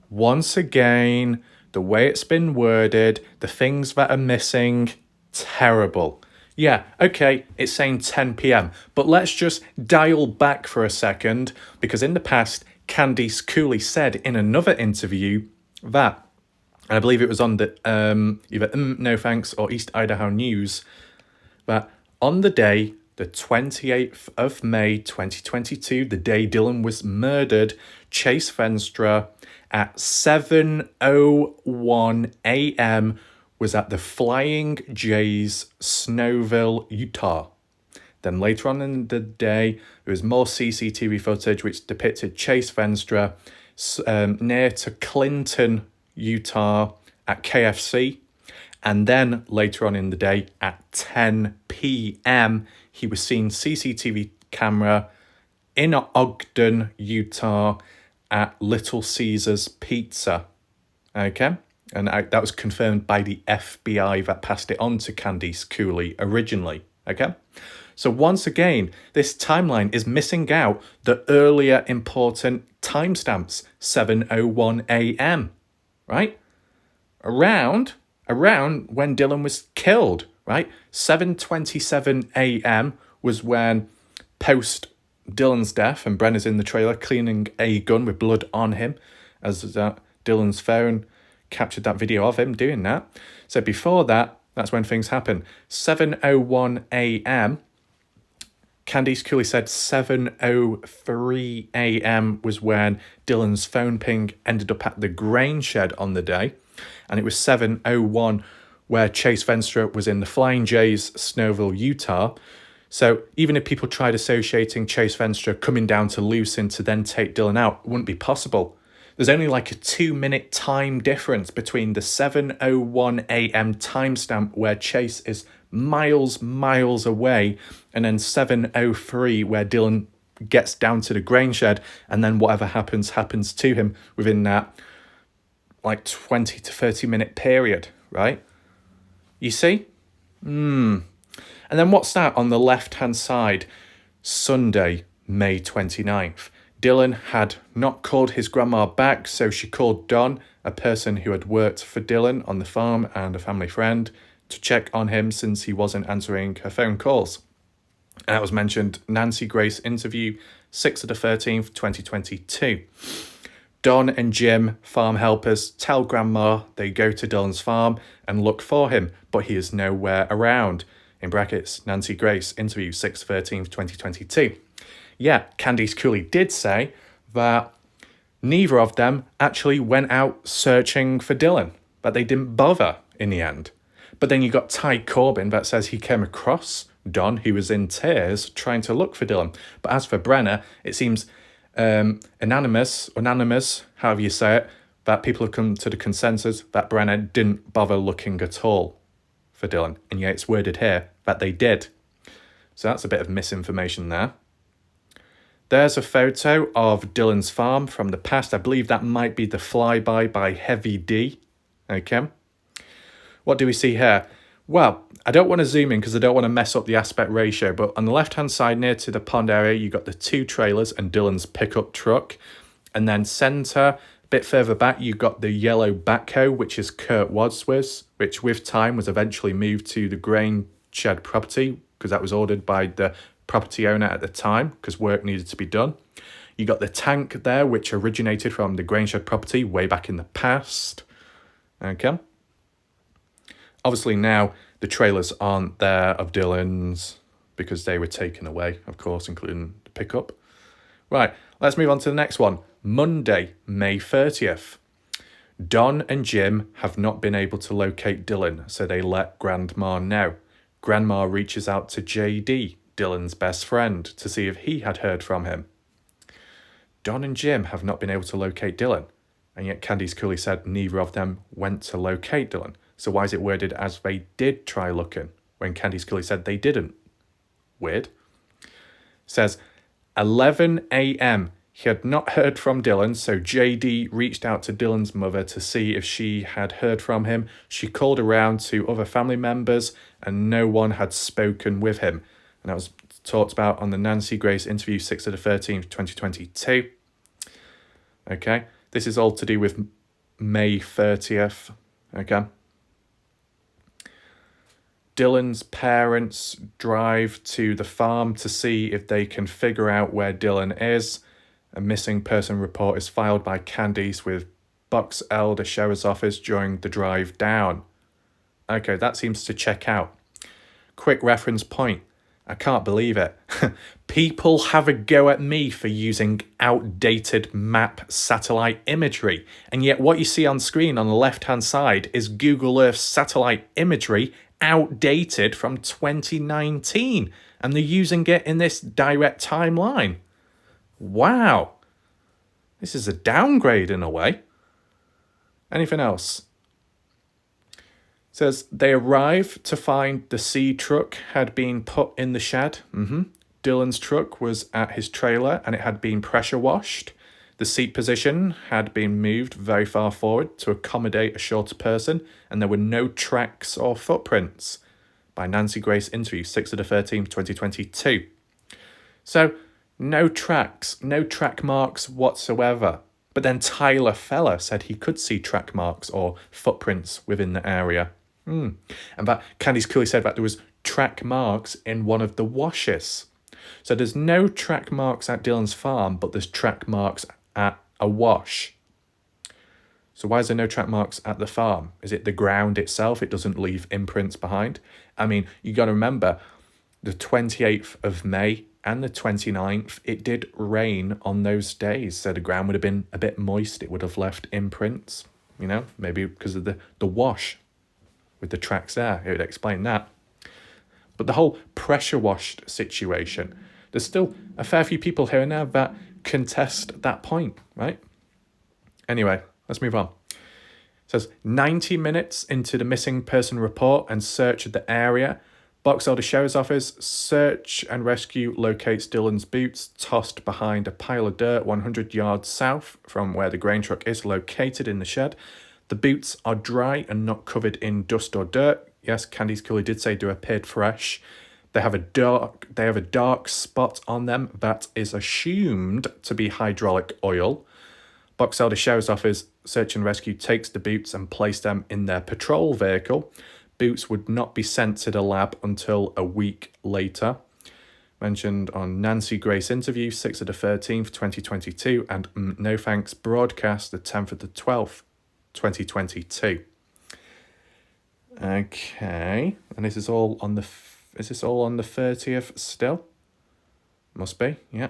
Once again, the way it's been worded, the things that are missing, terrible. Yeah, okay, it's saying 10 p.m, but let's just dial back for a second, because in the past, Candice Cooley said in another interview that, and I believe it was on the either No Thanks or East Idaho News, that on the day, the 28th of May 2022, the day Dylan was murdered, Chase Venstra at 7:01 a.m. was at the Flying J's, Snowville, Utah. Then later on in the day, there was more CCTV footage which depicted Chase Venstra near to Clinton, Utah at KFC. And then later on in the day at 10 p.m, he was seen CCTV camera in Ogden, Utah at Little Caesars Pizza. Okay? And that was confirmed by the FBI that passed it on to Candice Cooley originally. Okay? So once again, this timeline is missing out the earlier important timestamps, 7:01 a.m, right? Around when Dylan was killed, right? 7:27 a.m. was when, post Dylan's death, and Brenner's in the trailer cleaning a gun with blood on him, as Dylan's phone captured that video of him doing that. So before that, that's when things happen. 7:01 a.m. Candice Cooley said 7:03 a.m. was when Dylan's phone ping ended up at the grain shed on the day. And it was 7:01 where Chase Venstra was in the Flying J's, Snowville, Utah. So even if people tried associating Chase Venstra coming down to Lucin to then take Dylan out, it wouldn't be possible. There's only like a 2-minute time difference between the 7:01 a.m. timestamp where Chase is miles away and then 7:03 where Dylan gets down to the grain shed, and then whatever happens to him within that like 20 to 30 minute period, right? You see? And then what's that on the left-hand side? Sunday, May 29th. Dylan had not called his grandma back, so she called Don, a person who had worked for Dylan on the farm and a family friend, to check on him since he wasn't answering her phone calls. And that was mentioned Nancy Grace interview, 6th of the 13th, 2022. Don and Jim, farm helpers, tell Grandma they go to Dylan's farm and look for him, but he is nowhere around. In brackets, Nancy Grace, interview 6th, 13th, 2022. Yeah, Candice Cooley did say that neither of them actually went out searching for Dylan, but they didn't bother in the end. But then you got Ty Corbin that says he came across Don, who was in tears, trying to look for Dylan. But as for Brenner, it seems unanimous, however you say it, that people have come to the consensus that Brenner didn't bother looking at all for Dylan. And yet it's worded here that they did. So that's a bit of misinformation there. There's a photo of Dylan's farm from the past. I believe that might be the flyby by Heavy D. Okay. What do we see here? Well, I don't want to zoom in because I don't want to mess up the aspect ratio, but on the left-hand side near to the pond area, you got the 2 trailers and Dylan's pickup truck. And then centre, a bit further back, you got the yellow backhoe, which is Kurt Wadsworth's, which with time was eventually moved to the grain shed property because that was ordered by the property owner at the time because work needed to be done. You got the tank there, which originated from the grain shed property way back in the past. Okay. Obviously now the trailers aren't there of Dylan's because they were taken away, of course, including the pickup. Right, let's move on to the next one. Monday, May 30th. Don and Jim have not been able to locate Dylan, so they let Grandma know. Grandma reaches out to JD, Dylan's best friend, to see if he had heard from him. Don and Jim have not been able to locate Dylan, and yet Candice Cooley said neither of them went to locate Dylan. So why is it worded as they did try looking when Candice Cooley said they didn't? Weird. Says 11 a.m. He had not heard from Dylan, so JD reached out to Dylan's mother to see if she had heard from him. She called around to other family members and no one had spoken with him. And that was talked about on the Nancy Grace interview 6th of the 13th, 2022. Okay, this is all to do with May 30th. Okay. Dylan's parents drive to the farm to see if they can figure out where Dylan is. A missing person report is filed by Candice with Bucks Elder Sheriff's Office during the drive down. Okay, that seems to check out. Quick reference point. I can't believe it. People have a go at me for using outdated map satellite imagery. And yet what you see on screen on the left-hand side is Google Earth satellite imagery outdated from 2019. And they're using it in this direct timeline. Wow. This is a downgrade in a way. Anything else? It says they arrived to find the C truck had been put in the shed. Dylan's truck was at his trailer and it had been pressure washed. The seat position had been moved very far forward to accommodate a shorter person, and there were no tracks or footprints. By Nancy Grace interview, 6th of the 13th, 2022. So, no tracks, no track marks whatsoever. But then Tyler Feller said he could see track marks or footprints within the area. And that Candice Cooley said that there was track marks in one of the washes. So there's no track marks at Dylan's farm, but there's track marks at a wash. So why is there no track marks at the farm? Is it the ground itself? It doesn't leave imprints behind? I mean, you got to remember, the 28th of May and the 29th, it did rain on those days. So the ground would have been a bit moist. It would have left imprints, you know, maybe because of the wash with the tracks there. It would explain that. But the whole pressure washed situation, there's still a fair few people here and there that contest that point, right? Anyway, let's move on. It says 90 minutes into the missing person report and search of the area, Box Elder Sheriff's Office search and rescue locates Dylan's boots tossed behind a pile of dirt 100 yards south from where the grain truck is located in the shed. The boots are dry and not covered in dust or dirt. Yes, Candice Cooley did say they appeared fresh. They have a dark spot on them that is assumed to be hydraulic oil. Box Elder Sheriff's Office search and rescue takes the boots and place them in their patrol vehicle. Boots would not be sent to the lab until a week later. Mentioned on Nancy Grace interview, 6th of the 13th, 2022, and No Thanks broadcast, the 10th of the 12th, 2022. Okay, and this is all on the 30th still? Must be, yeah.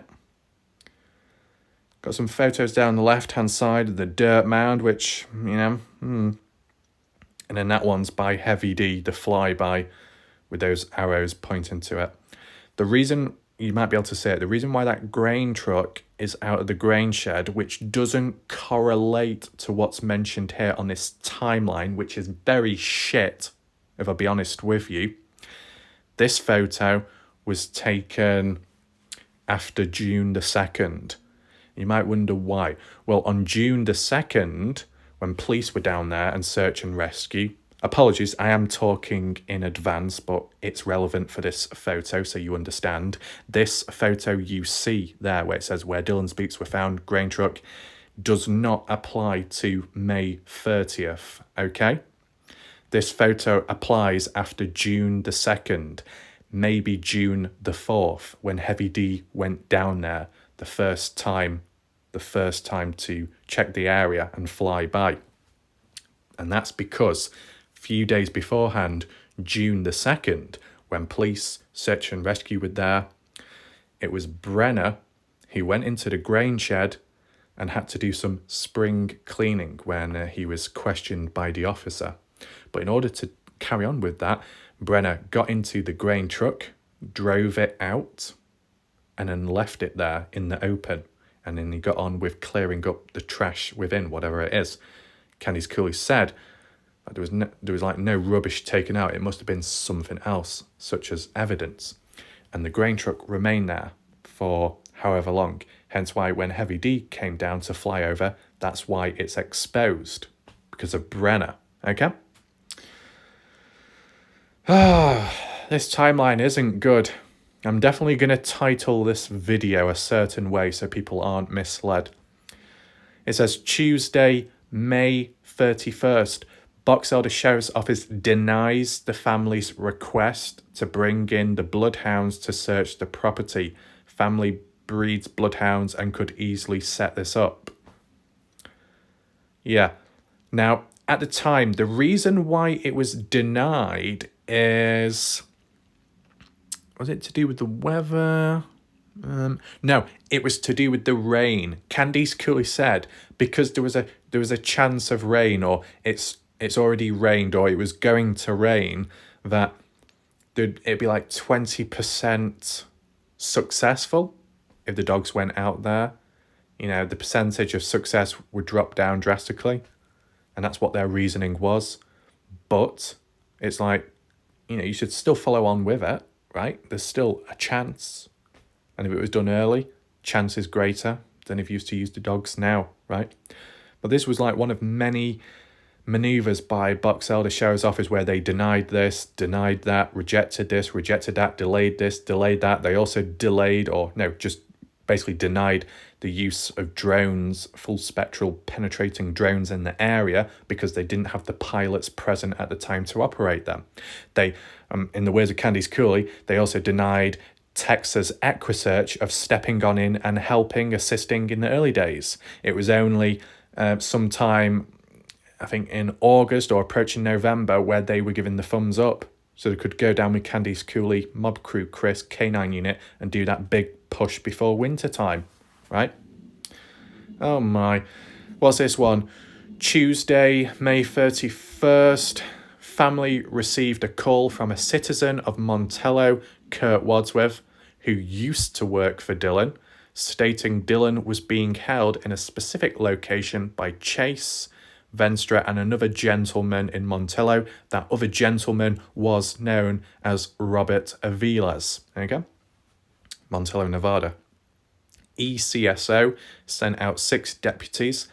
Got some photos down the left-hand side of the dirt mound, which, you know, And then that one's by Heavy D, the flyby, with those arrows pointing to it. The reason, you might be able to say it, the reason why that grain truck is out of the grain shed, which doesn't correlate to what's mentioned here on this timeline, which is very shit, if I'll be honest with you. This photo was taken after June the 2nd. You might wonder why. Well, on June the 2nd, when police were down there and search and rescue, apologies, I am talking in advance, but it's relevant for this photo, so you understand. This photo you see there, where it says where Dylan's boots were found, grain truck, does not apply to May 30th, okay? This photo applies after June the 2nd, maybe June the 4th, when Heavy D went down there the first time to check the area and fly by. And that's because a few days beforehand, June the 2nd, when police search and rescue were there, it was Brenner who went into the grain shed and had to do some spring cleaning when he was questioned by the officer. But in order to carry on with that, Brenner got into the grain truck, drove it out, and then left it there in the open. And then he got on with clearing up the trash within, whatever it is. Candice Cooley said that there was no rubbish taken out. It must have been something else, such as evidence. And the grain truck remained there for however long. Hence why when Heavy D came down to fly over, that's why it's exposed, because of Brenner. Okay? This timeline isn't good. I'm definitely going to title this video a certain way so people aren't misled. It says Tuesday, May 31st. Box Elder Sheriff's Office denies the family's request to bring in the bloodhounds to search the property. Family breeds bloodhounds and could easily set this up. Yeah. Now, at the time, the reason why it was denied is... Was it to do with the weather? No, it was to do with the rain. Candice Cooley said because there was a chance of rain, or it's already rained, or it was going to rain, that it'd be like 20% successful if the dogs went out there. You know, the percentage of success would drop down drastically, and that's what their reasoning was. But it's like, you know, you should still follow on with it. Right? There's still a chance. And if it was done early, chance is greater than if you used to use the dogs now, right? But this was like one of many maneuvers by Box Elder Sheriff's Office where they denied this, denied that, rejected this, rejected that, delayed this, delayed that. They also just basically denied the use of drones, full spectral penetrating drones in the area because they didn't have the pilots present at the time to operate them. They, in the words of Candice Cooley, they also denied Texas Equisearch of stepping on in and helping, assisting in the early days. It was only sometime I think in August or approaching November, where they were given the thumbs up. So they could go down with Candice Cooley, Mob Crew Chris, K9 Unit, and do that big push before winter time, right? Oh my. What's this one? Tuesday, May 31st. Family received a call from a citizen of Montello, Kurt Wadsworth, who used to work for Dylan, stating Dylan was being held in a specific location by Chase, Venstra, and another gentleman in Montello. That other gentleman was known as Robert Aviles. There you go. Montello, Nevada. ECSO sent out 6 deputies,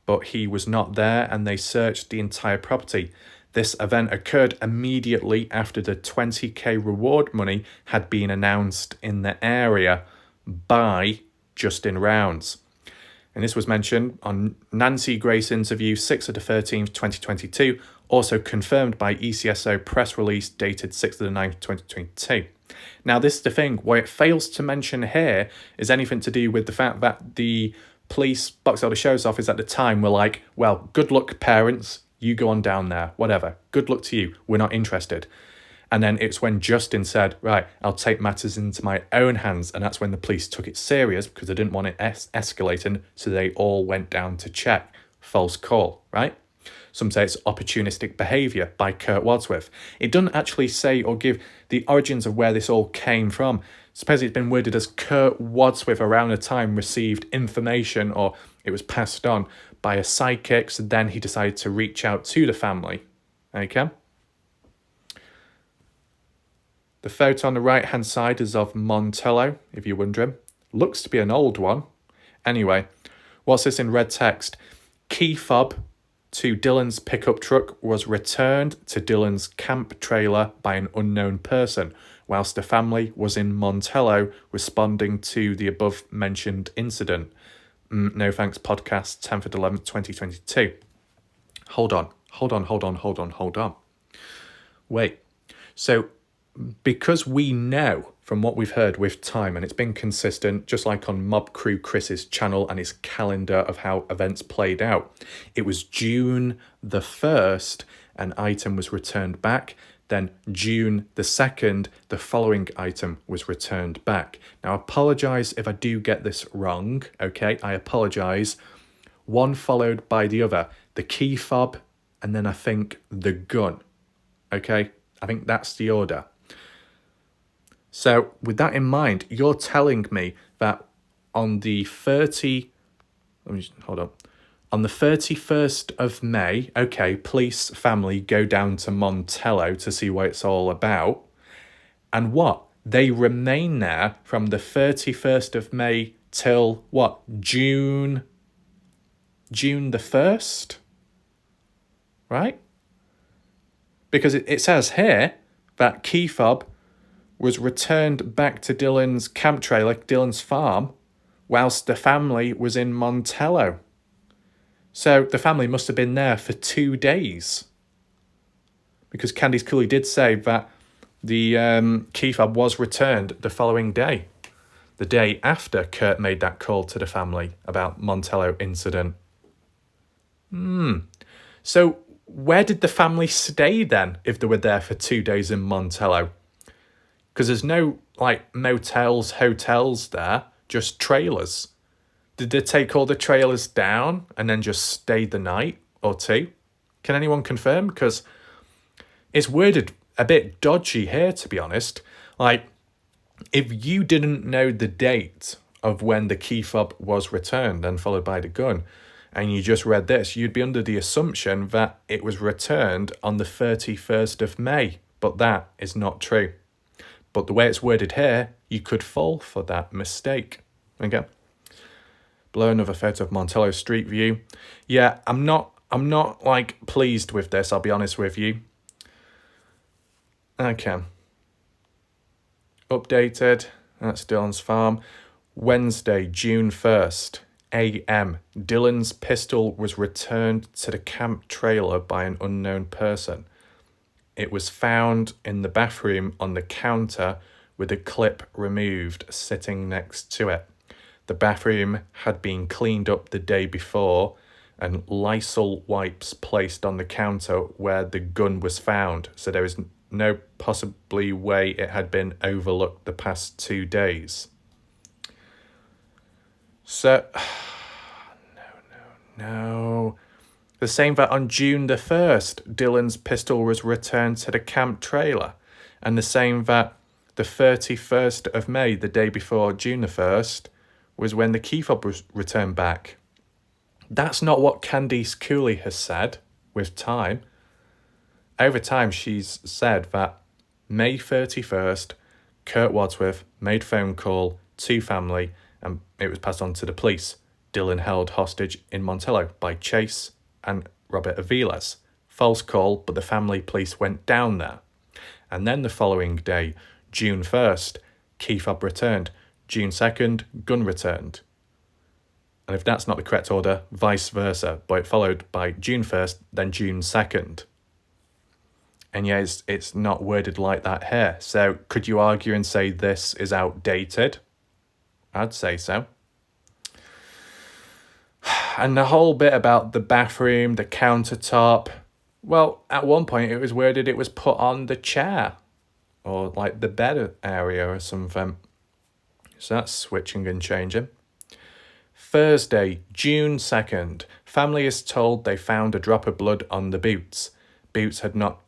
but he was not there, and they searched the entire property. This event occurred immediately after the 20k reward money had been announced in the area by Justin Rounds. And this was mentioned on Nancy Grace interview 6th of the 13th, 2022, also confirmed by ECSO press release dated 6th of the 9th, 2022. Now, this is the thing, what it fails to mention here is anything to do with the fact that the police Box Elder Sheriff's Office at the time were like, well, good luck, parents, you go on down there, whatever, good luck to you, we're not interested. And then it's when Justin said, right, I'll take matters into my own hands. And that's when the police took it serious because they didn't want it escalating. So they all went down to check. False call, right? Some say it's opportunistic behaviour by Kurt Wadsworth. It doesn't actually say or give the origins of where this all came from. Suppose it's been worded as Kurt Wadsworth around the time received information or it was passed on by a psychic. So then he decided to reach out to the family. Okay? The photo on the right-hand side is of Montello, if you're wondering. Looks to be an old one. Anyway, what's this in red text? Key fob to Dylan's pickup truck was returned to Dylan's camp trailer by an unknown person, whilst the family was in Montello responding to the above-mentioned incident. No Thanks podcast, 10th of 11th, 2022. Hold on. Wait, so because we know from what we've heard with time, and it's been consistent, just like on Mob Crew Chris's channel and his calendar of how events played out, it was June the 1st, an item was returned back. Then June the 2nd, the following item was returned back. Now, I apologise if I do get this wrong, okay? I apologise. One followed by the other. The key fob, and then I think the gun, okay? I think that's the order. So with that in mind, you're telling me that on the 31st of May, okay, police family go down to Montello to see what it's all about. And what? They remain there from the 31st of May till what? June the 1st? Right? Because it says here that key fob was returned back to Dylan's camp trailer, Dylan's farm, whilst the family was in Montello. So the family must have been there for 2 days. Because Candice Cooley did say that the key fob was returned the following day. The day after Kurt made that call to the family about Montello incident. So where did the family stay then if they were there for 2 days in Montello? Because there's no, like, motels, hotels there, just trailers. Did they take all the trailers down and then just stay the night or two? Can anyone confirm? Because it's worded a bit dodgy here, to be honest. Like, if you didn't know the date of when the key fob was returned and followed by the gun, and you just read this, you'd be under the assumption that it was returned on the 31st of May. But that is not true. But the way it's worded here, you could fall for that mistake. Okay. Below another photo of Montello Street View. Yeah, I'm not like pleased with this, I'll be honest with you. Okay. Updated. That's Dylan's farm. Wednesday, June 1st, AM. Dylan's pistol was returned to the camp trailer by an unknown person. It was found in the bathroom on the counter with a clip removed sitting next to it. The bathroom had been cleaned up the day before and Lysol wipes placed on the counter where the gun was found. So there is no possibly way it had been overlooked the past 2 days. So, no. The same that on June the 1st, Dylan's pistol was returned to the camp trailer. And the same that the 31st of May, the day before June the 1st, was when the key fob was returned back. That's not what Candice Cooley has said with time. Over time, she's said that May 31st, Kurt Wadsworth made phone call to family and it was passed on to the police. Dylan held hostage in Montello by Chase and Robert Aviles. False call, but the family police went down there. And then the following day, June 1st, key fob returned. June 2nd, gun returned. And if that's not the correct order, vice versa. But it followed by June 1st, then June 2nd. And yeah, it's not worded like that here. So could you argue and say this is outdated? I'd say so. And the whole bit about the bathroom, the countertop, well, at one point it was worded it was put on the chair or like the bed area or something. So that's switching and changing. Thursday, June 2nd, family is told they found a drop of blood on the boots. Boots had not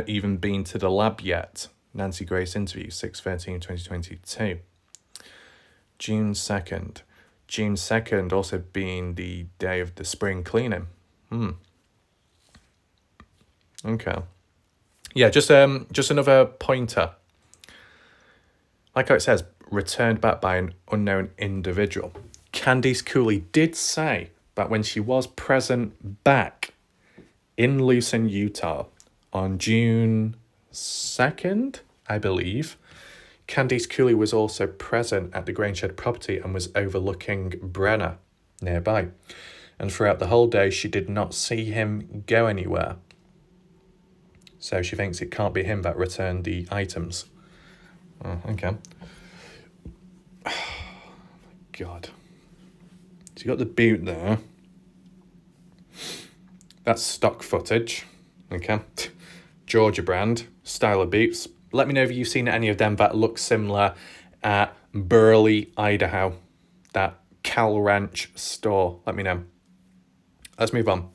even been to the lab yet. Nancy Grace interview, 6/13/2022. June 2nd. June 2nd also being the day of the spring cleaning. Okay. Yeah, just another pointer. Like how it says, returned back by an unknown individual. Candice Cooley did say that when she was present back in Lucin, Utah on June 2nd, I believe, Candice Cooley was also present at the Grainshed property and was overlooking Brenner nearby. And throughout the whole day, she did not see him go anywhere. So she thinks it can't be him that returned the items. Oh, okay. Oh, my God. So you got the boot there. That's stock footage. Okay. Georgia brand, style of boots. Let me know if you've seen any of them that look similar at Burley, Idaho. That Cal Ranch store. Let me know. Let's move on.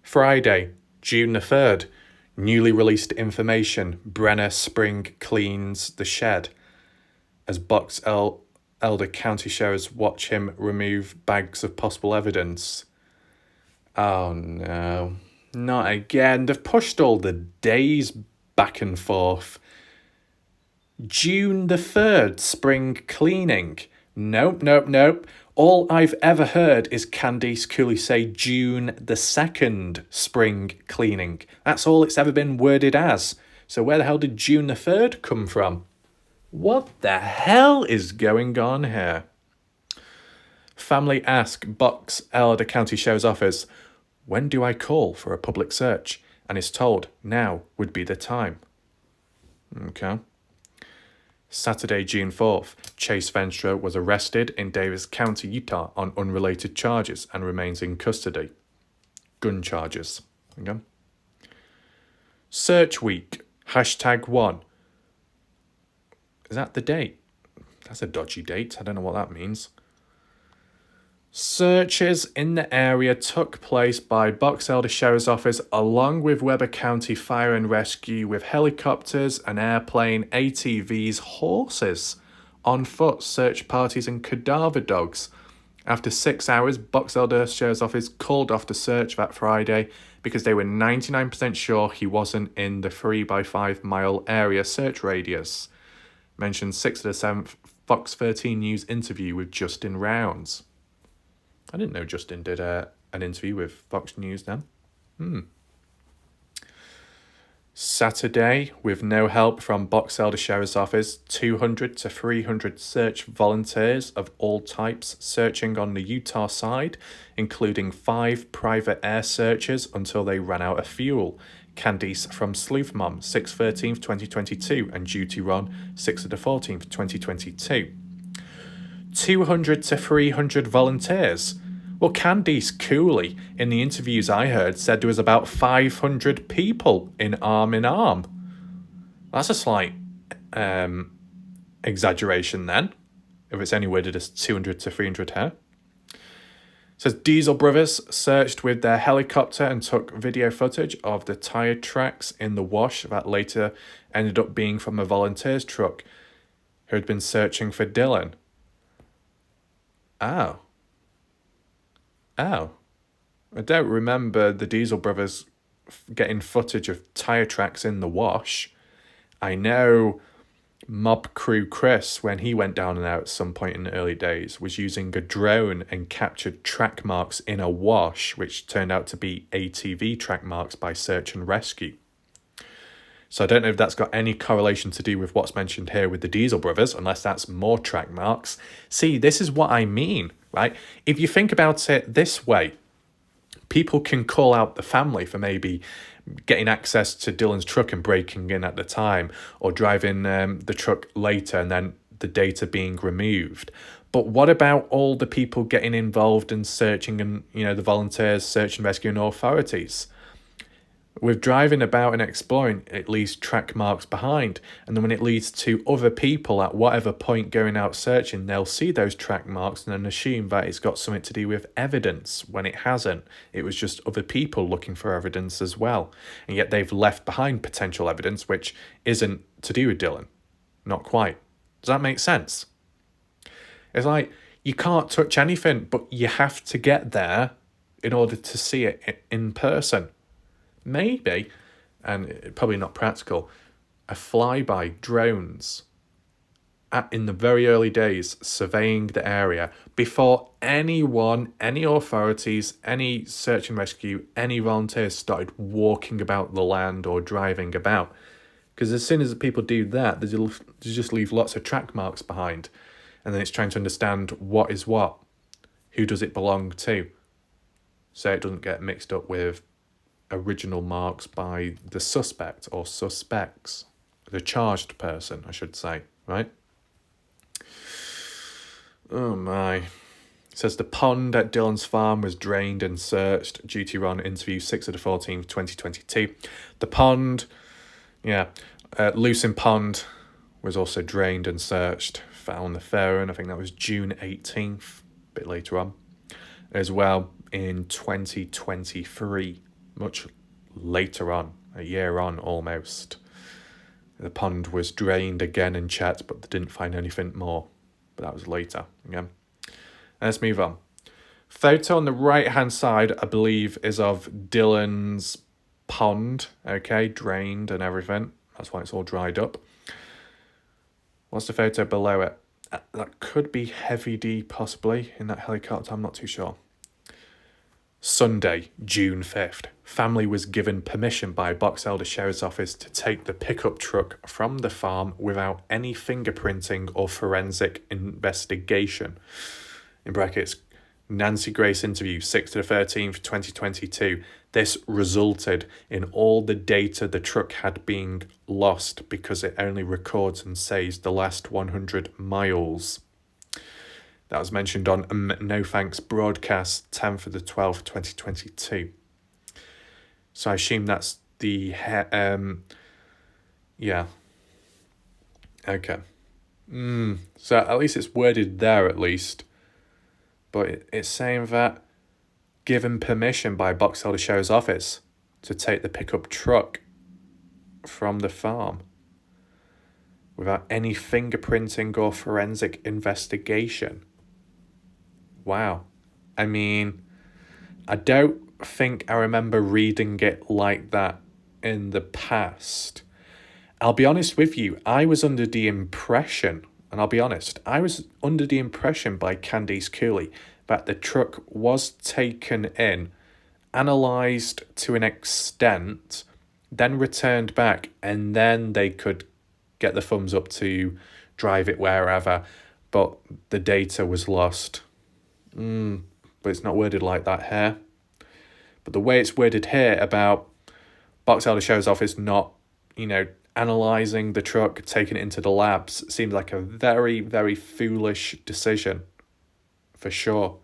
Friday, June the 3rd. Newly released information. Brenner Spring cleans the shed. As Box Elder County sheriffs watch him remove bags of possible evidence. Oh no. Not again. They've pushed all the days back and forth. June the 3rd, spring cleaning. Nope. All I've ever heard is Candice Cooley say June the 2nd, spring cleaning. That's all it's ever been worded as. So where the hell did June the 3rd come from? What the hell is going on here? Family ask Box Elder County Sheriff's Office, when do I call for a public search? And is told now would be the time. Okay. Saturday, June 4th, Chase Venstra was arrested in Davis County, Utah on unrelated charges and remains in custody. Gun charges. Okay. Search week, #1. Is that the date? That's a dodgy date. I don't know what that means. Searches in the area took place by Box Elder Sheriff's Office along with Weber County Fire and Rescue with helicopters, an airplane, ATVs, horses, on foot, search parties and cadaver dogs. After 6 hours, Box Elder Sheriff's Office called off the search that Friday because they were 99% sure he wasn't in the 3x5 mile area search radius. Mentioned 6 of the 7th Fox 13 News interview with Justin Rounds. I didn't know Justin did an interview with Fox News then. Saturday, with no help from Box Elder Sheriff's Office, 200 to 300 search volunteers of all types searching on the Utah side, including 5 private air searches until they ran out of fuel. Candice from Sleuth Mom, 6/13/2022, and Duty Ron, 6/14/2022. 200 to 300 volunteers. Well, Candice Cooley, in the interviews I heard, said there was about 500 people in arm. That's a slight exaggeration then, if it's any worded as 200 to 300 here. It says Diesel brothers searched with their helicopter and took video footage of the tyre tracks in the wash that later ended up being from a volunteer's truck who had been searching for Dylan. Oh. I don't remember the Diesel brothers getting footage of tyre tracks in the wash. I know Mob Crew Chris, when he went down and out at some point in the early days, was using a drone and captured track marks in a wash, which turned out to be ATV track marks by search and rescue. So I don't know if that's got any correlation to do with what's mentioned here with the Diesel brothers, unless that's more track marks. See, this is what I mean, right? If you think about it this way, people can call out the family for maybe getting access to Dylan's truck and breaking in at the time, or driving the truck later and then the data being removed. But what about all the people getting involved in searching and, the volunteers, search and rescue and authorities? With driving about and exploring, it leaves track marks behind. And then when it leads to other people at whatever point going out searching, they'll see those track marks and then assume that it's got something to do with evidence when it hasn't. It was just other people looking for evidence as well. And yet they've left behind potential evidence which isn't to do with Dylan. Not quite. Does that make sense? It's like you can't touch anything, but you have to get there in order to see it in person. Maybe, and probably not practical, a flyby drones in the very early days, surveying the area before anyone, any authorities, any search and rescue, any volunteers started walking about the land or driving about. Because as soon as people do that, they just leave lots of track marks behind. And then it's trying to understand what is what, who does it belong to, so it doesn't get mixed up with original marks by the suspect or suspects, the charged person, I should say, right? Oh my. It says the pond at Dylan's farm was drained and searched. Duty Ron interview 6 of the 14th, 2022. The pond, Lucin pond was also drained and searched. Found the Fairhaven, I think that was June 18th, a bit later on. As well in 2023. Much later on, a year on almost. The pond was drained again and checked, but they didn't find anything more. But that was later again. Let's move on. Photo on the right-hand side, I believe, is of Dylan's pond. Okay, drained and everything. That's why it's all dried up. What's the photo below it? That could be Heavy D, possibly, in that helicopter. I'm not too sure. Sunday, June 5th. Family was given permission by Box Elder Sheriff's Office to take the pickup truck from the farm without any fingerprinting or forensic investigation. In brackets, Nancy Grace interview, 6th to the 13th, 2022. This resulted in all the data the truck had being lost because it only records and saves the last 100 miles. That was mentioned on No Thanks broadcast, 10th of the 12th, 2022. So I assume that's the... Okay. So at least it's worded there at least. But it's saying that given permission by Box Elder Sheriff's Office to take the pickup truck from the farm without any fingerprinting or forensic investigation. Wow. I mean, I don't think I remember reading it like that in the past. I'll be honest with you, I was under the impression by Candice Cooley that the truck was taken in, analysed to an extent, then returned back, and then they could get the thumbs up to drive it wherever, but the data was lost. But it's not worded like that here. But the way it's worded here about Box Elder Sheriff's Office not, analysing the truck, taking it into the labs, seems like a very, very foolish decision. For sure.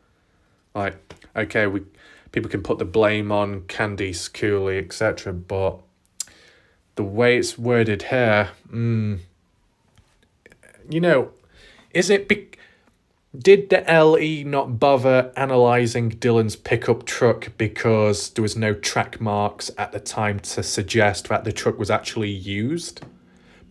Like, Okay, people can put the blame on Candice Cooley, etc., but the way it's worded here, is it... Did the LE not bother analysing Dylan's pickup truck because there was no track marks at the time to suggest that the truck was actually used?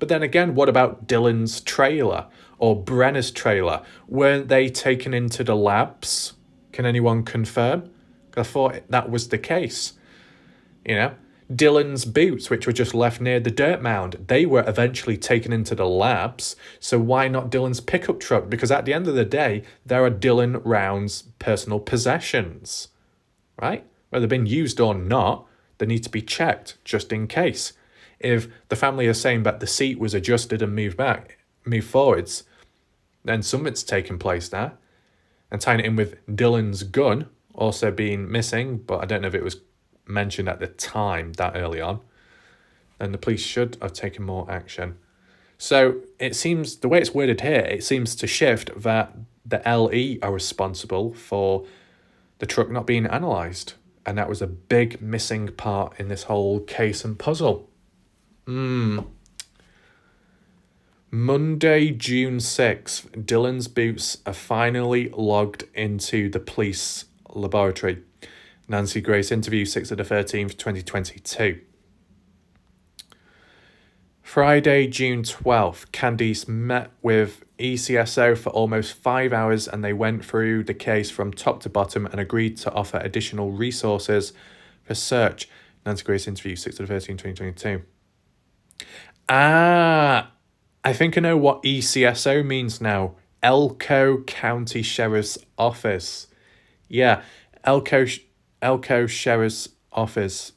But then again, what about Dylan's trailer or Brenner's trailer? Weren't they taken into the labs? Can anyone confirm? I thought that was the case. Dylan's boots, which were just left near the dirt mound, they were eventually taken into the labs. So why not Dylan's pickup truck? Because at the end of the day, there are Dylan Round's personal possessions, right? Whether they've been used or not, they need to be checked just in case. If the family are saying that the seat was adjusted and moved forwards, then something's taken place there. And tying it in with Dylan's gun also being missing, but I don't know if it was mentioned at the time that early on, then the police should have taken more action. So it seems, the way it's worded here, it seems to shift that the LE are responsible for the truck not being analysed. And that was a big missing part in this whole case and puzzle. Monday, June 6th, Dylan's boots are finally logged into the police laboratory. Nancy Grace interview, 6th of the 13th, 2022. Friday, June 12th, Candice met with ECSO for almost 5 hours and they went through the case from top to bottom and agreed to offer additional resources for search. Nancy Grace interview, 6th of the 13th, 2022. I think I know what ECSO means now. Elko County Sheriff's Office. Yeah, Elko Sheriff's Office,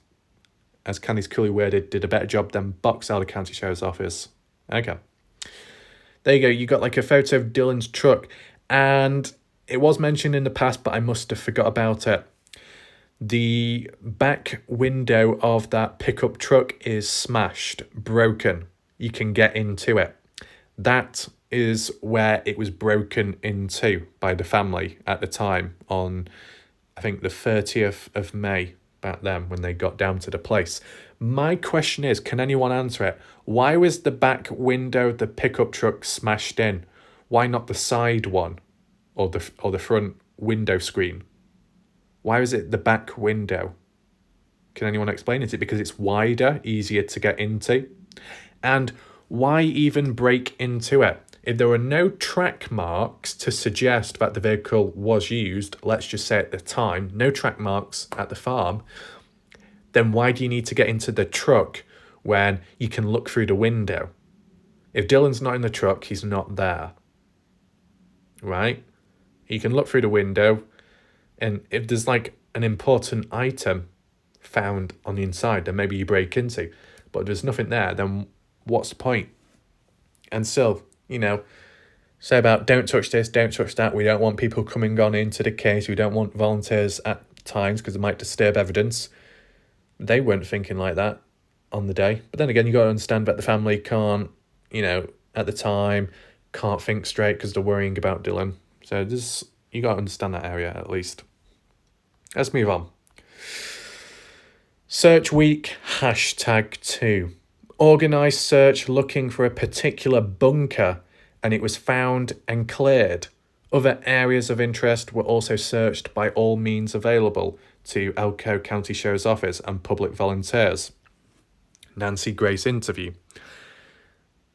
as Candice Cooley worded, did a better job than Box Elder County Sheriff's Office. Okay. There you go. You got like a photo of Dylan's truck. And it was mentioned in the past, but I must have forgot about it. The back window of that pickup truck is smashed, broken. You can get into it. That is where it was broken into by the family at the time on, I think, the 30th of May, back then when they got down to the place. My question is, can anyone answer it? Why was the back window of the pickup truck smashed in? Why not the side one or the front window screen? Why was it the back window? Can anyone explain it? Is it because it's wider, easier to get into? And why even break into it? If there were no track marks to suggest that the vehicle was used, let's just say at the time, no track marks at the farm, then why do you need to get into the truck when you can look through the window? If Dylan's not in the truck, he's not there, right? You can look through the window, and if there's like an important item found on the inside, then maybe you break into. But if there's nothing there, then what's the point? And still, say about don't touch this, don't touch that. We don't want people coming on into the case. We don't want volunteers at times because it might disturb evidence. They weren't thinking like that on the day. But then again, you got to understand that the family can't, at the time, can't think straight because they're worrying about Dylan. So you got to understand that area at least. Let's move on. Search week, #2. Organised search looking for a particular bunker, and it was found and cleared. Other areas of interest were also searched by all means available to Elko County Sheriff's Office and public volunteers. Nancy Grace interview.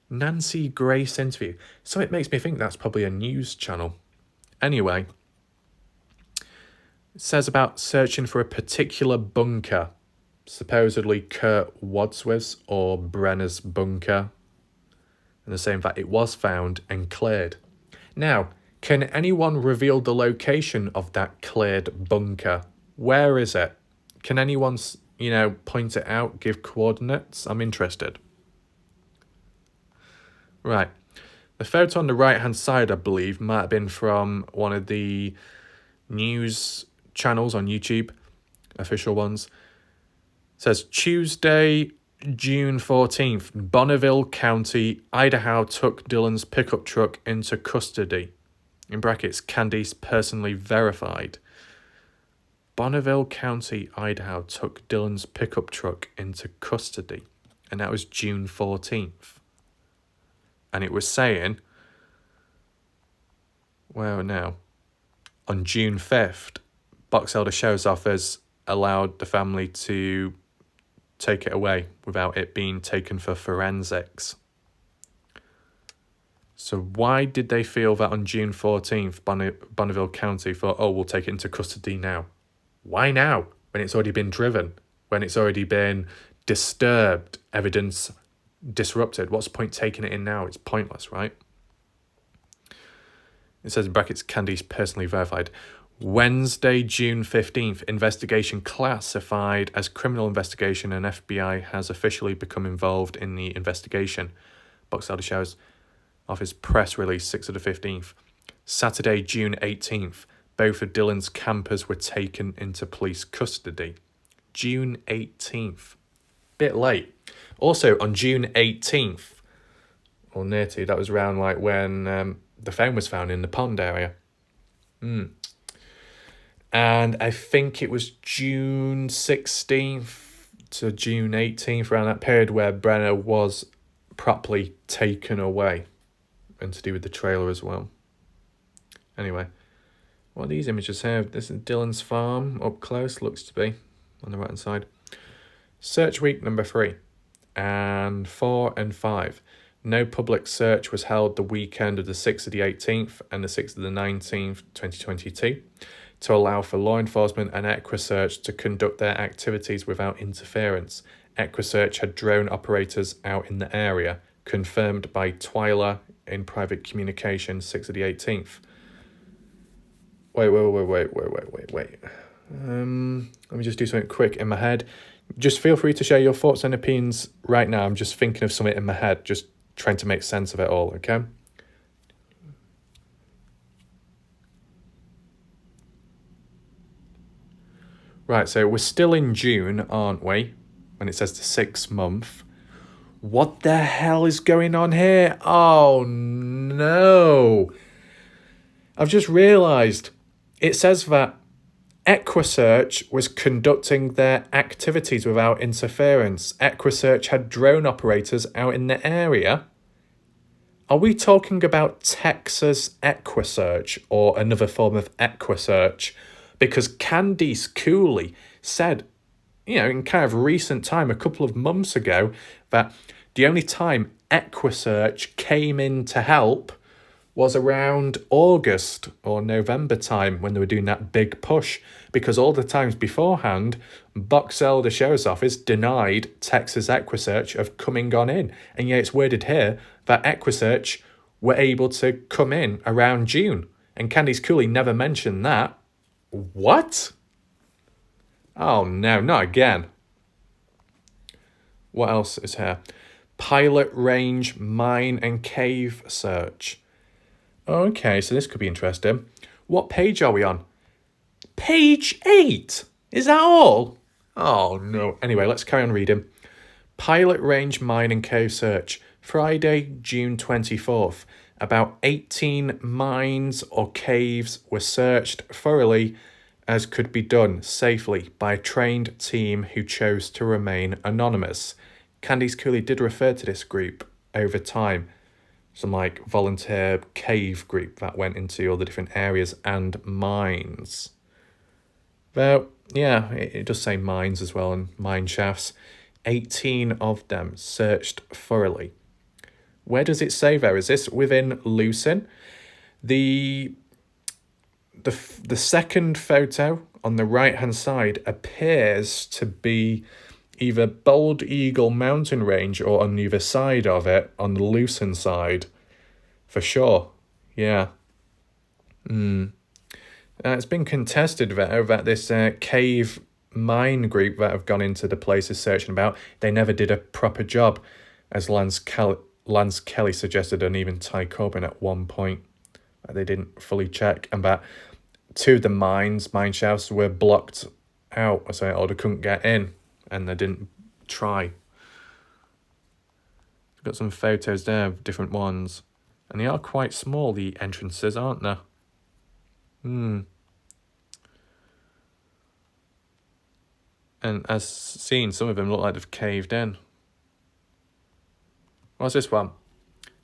Nancy Grace interview. So it makes me think that's probably a news channel. Anyway, it says about searching for a particular bunker. Supposedly Kurt Wadsworth's or Brenner's bunker. And they're saying that it was found and cleared. Now, can anyone reveal the location of that cleared bunker? Where is it? Can anyone, point it out, give coordinates? I'm interested. Right. The photo on the right-hand side, I believe, might have been from one of the news channels on YouTube, official ones. It says Tuesday, June 14th, Bonneville County, Idaho took Dylan's pickup truck into custody. In brackets, Candice personally verified. Bonneville County, Idaho took Dylan's pickup truck into custody, and that was June 14th. And it was saying, well, now, on June 5th, Box Elder Sheriff's Office allowed the family to take it away without it being taken for forensics. So why did they feel that on June 14th, Bonneville County thought, oh, we'll take it into custody now? Why now? When it's already been driven, when it's already been disturbed, evidence disrupted. What's the point taking it in now? It's pointless, right? It says in brackets, Candy's personally verified. Wednesday, June 15th, investigation classified as criminal investigation, and FBI has officially become involved in the investigation. Box Elder Sheriff's Office press release, 6th of the 15th. Saturday, June 18th, both of Dylan's campers were taken into police custody. June 18th. Bit late. Also, on June 18th, or near to, that was around like when the phone was found in the pond area. And I think it was June 16th to June 18th, around that period where Brenner was properly taken away, and to do with the trailer as well. Anyway, what are these images here? This is Dylan's farm up close, looks to be, on the right hand side. Search week number 3 and 4 and 5. No public search was held the weekend of the 6th of the 18th and the 6th of the 19th, 2022, to allow for law enforcement and EquiSearch to conduct their activities without interference. EquiSearch had drone operators out in the area, confirmed by Twyla in private communication, 6th of the 18th. Wait. Let me just do something quick in my head. Just feel free to share your thoughts and opinions right now. I'm just thinking of something in my head, just trying to make sense of it all, okay? Right, so we're still in June, aren't we? When it says the 6th month. What the hell is going on here? Oh, no. I've just realised it says that EquiSearch was conducting their activities without interference. EquiSearch had drone operators out in the area. Are we talking about Texas EquiSearch or another form of EquiSearch? Because Candice Cooley said, in kind of recent time, a couple of months ago, that the only time EquiSearch came in to help was around August or November time when they were doing that big push, because all the times beforehand, Box Elder Sheriff's Office denied Texas EquiSearch of coming on in. And yet it's worded here that EquiSearch were able to come in around June. And Candice Cooley never mentioned that. What? Oh no, not again. What else is here? Pilot range mine and cave search. Okay, so this could be interesting. What page are we on? Page 8? Is that all? Oh no. Anyway, let's carry on reading. Pilot range mine and cave search. Friday, June 24th. About 18 mines or caves were searched thoroughly as could be done safely by a trained team who chose to remain anonymous. Candice Cooley did refer to this group over time, some like volunteer cave group that went into all the different areas and mines. Well, yeah, it does say mines as well and mine shafts. 18 of them searched thoroughly. Where does it say there? Is this within Lucin? The second photo on the right-hand side appears to be either Bald Eagle mountain range or on the other side of it, on the Lucin side. For sure. Yeah. It's been contested that this cave mine group that have gone into the places searching about, they never did a proper job, as Lance Kelly suggested, and even Ty Corbin at one point. They didn't fully check, and that 2 of the mine shafts were blocked out, or they couldn't get in, and they didn't try. Got some photos there of different ones, and they are quite small, the entrances, aren't they? And as seen, some of them look like they've caved in. What's this one?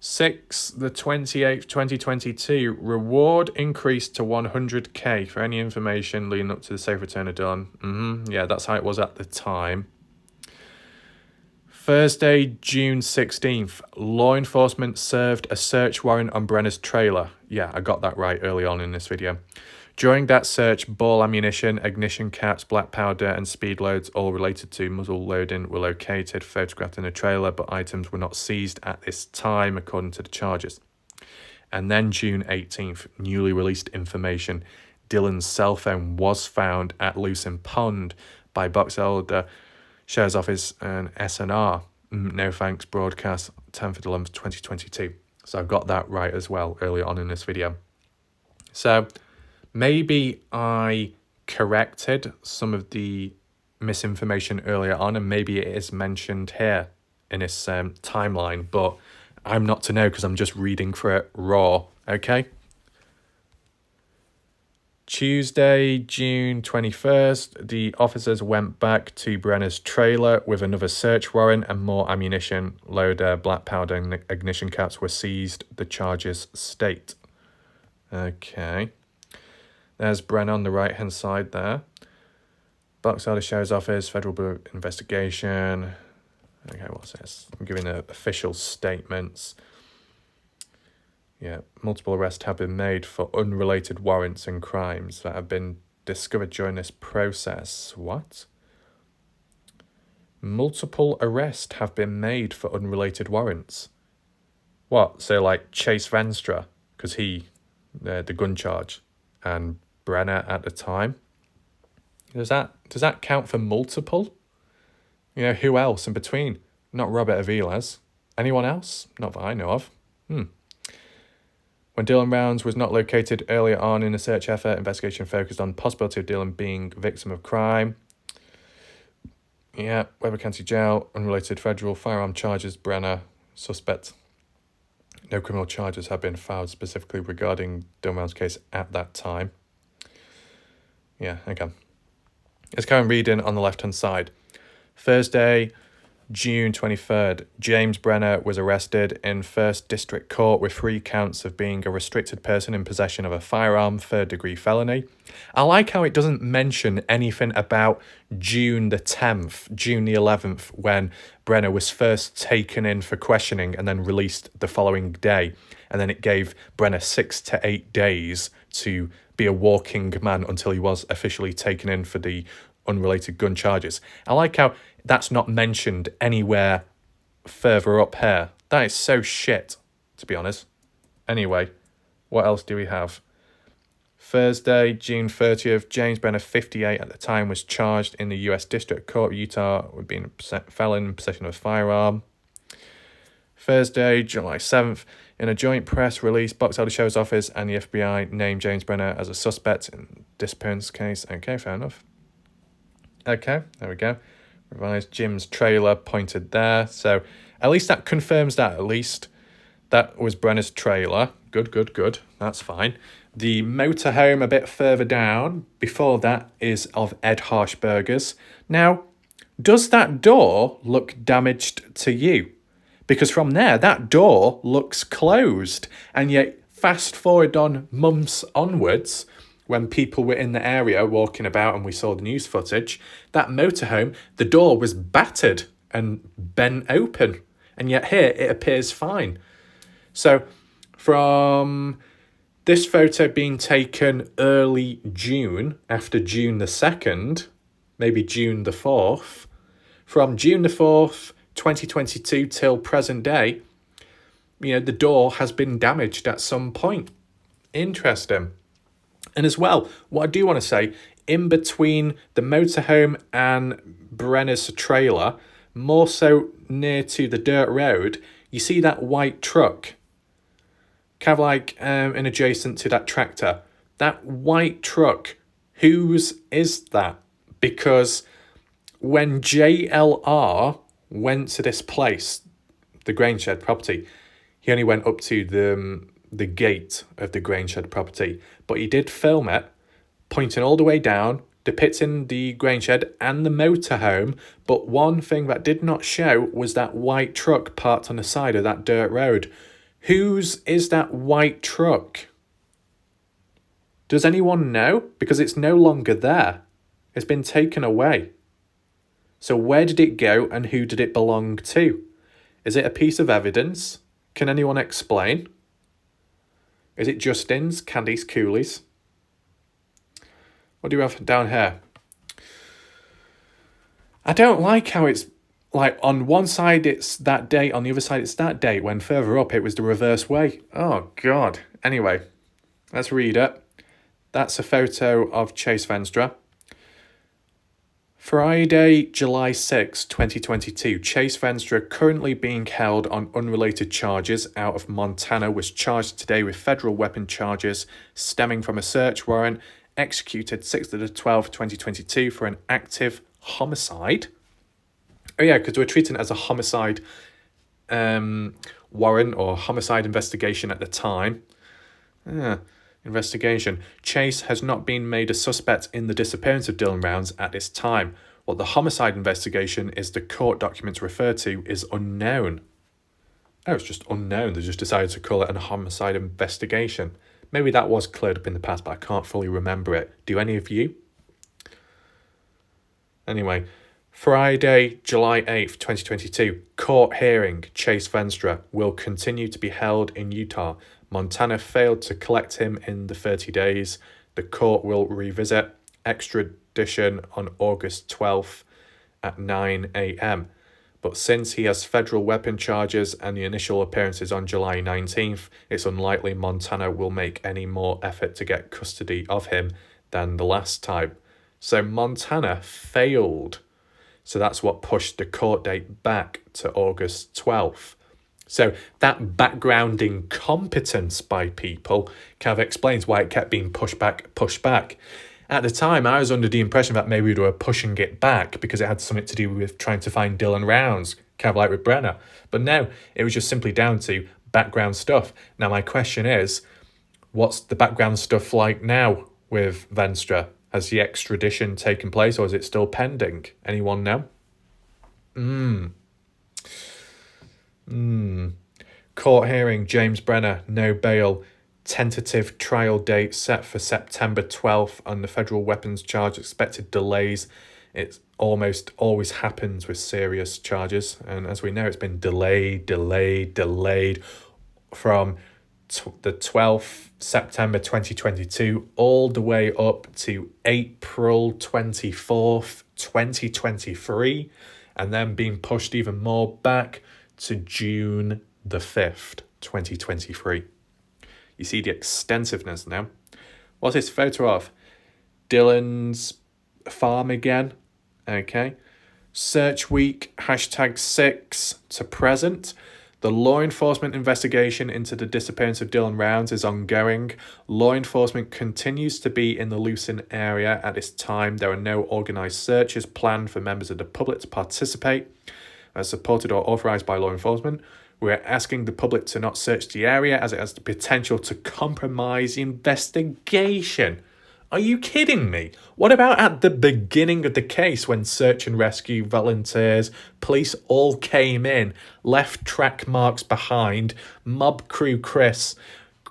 6, the 28th, 2022. Reward increased to 100k for any information leading up to the safe return of Dylan. Yeah, that's how it was at the time. Thursday, June 16th. Law enforcement served a search warrant on Brenner's trailer. Yeah, I got that right early on in this video. During that search, ball ammunition, ignition caps, black powder, and speed loads, all related to muzzle loading, were located, photographed in the trailer, but items were not seized at this time, according to the charges. And then June 18th, newly released information. Dylan's cell phone was found at Lucin Pond by Box Elder Sheriff's Office and SNR. No thanks, broadcast 10th of the 11th, 2022. So I got that right as well earlier on in this video. So maybe I corrected some of the misinformation earlier on, and maybe it is mentioned here in this timeline, but I'm not to know because I'm just reading for it raw, okay? Tuesday, June 21st, the officers went back to Brenner's trailer with another search warrant and more ammunition, loader, black powder, and ignition caps were seized, the charges state. Okay. There's Brenner on the right-hand side there. Box Elder Sheriff's Office, Federal Bureau of Investigation. Okay, what's this? I'm giving the official statements. Yeah, multiple arrests have been made for unrelated warrants and crimes that have been discovered during this process. What? Multiple arrests have been made for unrelated warrants. What? So like Chase Venstra, because the gun charge, and Brenner at the time. Does that count for multiple? You know, who else in between? Not Robert Aviles. Anyone else? Not that I know of. When Dylan Rounds was not located earlier on in the search effort, investigation focused on possibility of Dylan being a victim of crime. Yeah, Weber County Jail, unrelated federal firearm charges, Brenner, suspect. No criminal charges have been filed specifically regarding Dylan Rounds' case at that time. Yeah, okay. Let's carry on reading on the left-hand side. Thursday, June 23rd, James Brenner was arrested in 1st District Court with 3 counts of being a restricted person in possession of a firearm, 3rd-degree felony. I like how it doesn't mention anything about June the 10th, June the 11th, when Brenner was first taken in for questioning and then released the following day. And then it gave Brenner 6 to 8 days to be a walking man until he was officially taken in for the unrelated gun charges. I like how that's not mentioned anywhere further up here. That is so shit, to be honest. Anyway, what else do we have? Thursday, June 30th, James Brenner, 58 at the time, was charged in the U.S. District Court of Utah with being a felon in possession of a firearm. Thursday, July 7th, in a joint press release, Box Elder Sheriff's Office and the FBI named James Brenner as a suspect in disappearance case. Okay, fair enough. Okay, there we go. Revised Jim's trailer pointed there. So at least that confirms that. At least that was Brenner's trailer. Good. That's fine. The motorhome a bit further down, before that, is of Ed Harshberger's. Now, does that door look damaged to you? Because from there, that door looks closed. And yet, fast forward on months onwards, when people were in the area walking about and we saw the news footage, that motorhome, the door was battered and bent open. And yet here, it appears fine. So from this photo being taken early June, after June the 2nd, maybe June the 4th, from June the 4th, 2022 till present day, you know, the door has been damaged at some point. Interesting. And as well, what I do want to say, in between the motorhome and Brenner's trailer, more so near to the dirt road, you see that white truck, kind of like in adjacent to that tractor. That white truck, whose is that? Because when JLR went to this place, the Grangeshed property, he only went up to the gate of the Grangeshed property, but he did film it, pointing all the way down, depicting the grain shed and the motorhome, but one thing that did not show was that white truck parked on the side of that dirt road. Whose is that white truck? Does anyone know? Because it's no longer there. It's been taken away. So where did it go and who did it belong to? Is it a piece of evidence? Can anyone explain? Is it Justin's, Candy's, Cooley's? What do we have down here? I don't like how it's like on one side it's that date, on the other side it's that date, when further up it was the reverse way. Oh, God. Anyway, let's read it. That's a photo of Chase Venstra. Friday, July 6, 2022. Chase Venstra, currently being held on unrelated charges out of Montana, was charged today with federal weapon charges stemming from a search warrant executed 6th of the 12th, 2022 for an active homicide. Oh yeah, because we're treating it as a homicide warrant or homicide investigation at the time. Investigation. Chase has not been made a suspect in the disappearance of Dylan Rounds at this time. What the homicide investigation is the court documents refer to is unknown. Oh, it's just unknown. They just decided to call it a homicide investigation. Maybe that was cleared up in the past, but I can't fully remember it. Do any of you? Anyway, Friday, July 8th, 2022. Court hearing. Chase Venstra will continue to be held in Utah. Montana failed to collect him in the 30 days. The court will revisit extradition on August 12th at 9 a.m. But since he has federal weapon charges and the initial appearances on July 19th, it's unlikely Montana will make any more effort to get custody of him than the last time. So Montana failed. So that's what pushed the court date back to August 12th. So that background incompetence by people kind of explains why it kept being pushed back. At the time, I was under the impression that maybe they were pushing it back because it had something to do with trying to find Dylan Rounds, kind of like with Brenner. But no, it was just simply down to background stuff. Now, my question is, what's the background stuff like now with Venstra? Has the extradition taken place or is it still pending? Anyone know? Court hearing, James Brenner, no bail. Tentative trial date set for September 12th on the federal weapons charge. Expected delays. It almost always happens with serious charges. And as we know, it's been delayed from the 12th September 2022 all the way up to April 24th, 2023. And then being pushed even more back to June the 5th, 2023. You see the extensiveness now. What's this photo of? Dylan's farm again. Okay. Search week, #6 to present. The law enforcement investigation into the disappearance of Dylan Rounds is ongoing. Law enforcement continues to be in the Lucin area at this time. There are no organised searches planned for members of the public to participate, supported or authorised by law enforcement. We're asking the public to not search the area as it has the potential to compromise the investigation. Are you kidding me? What about at the beginning of the case when search and rescue volunteers, police all came in, left track marks behind, Mob Crew Chris,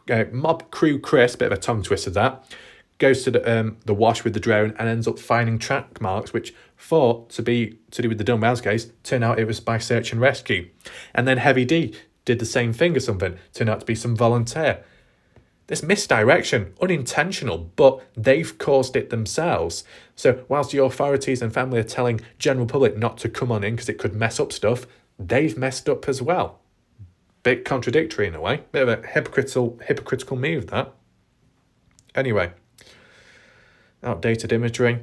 bit of a tongue twister that, goes to the wash with the drone and ends up finding track marks which thought to be to do with the Dylan Rounds case, turned out it was by search and rescue. And then Heavy D did the same thing or something, turned out to be some volunteer. This misdirection, unintentional, but they've caused it themselves. So whilst the authorities and family are telling general public not to come on in because it could mess up stuff, they've messed up as well. Bit contradictory in a way, bit of a hypocritical move that. Anyway, outdated imagery.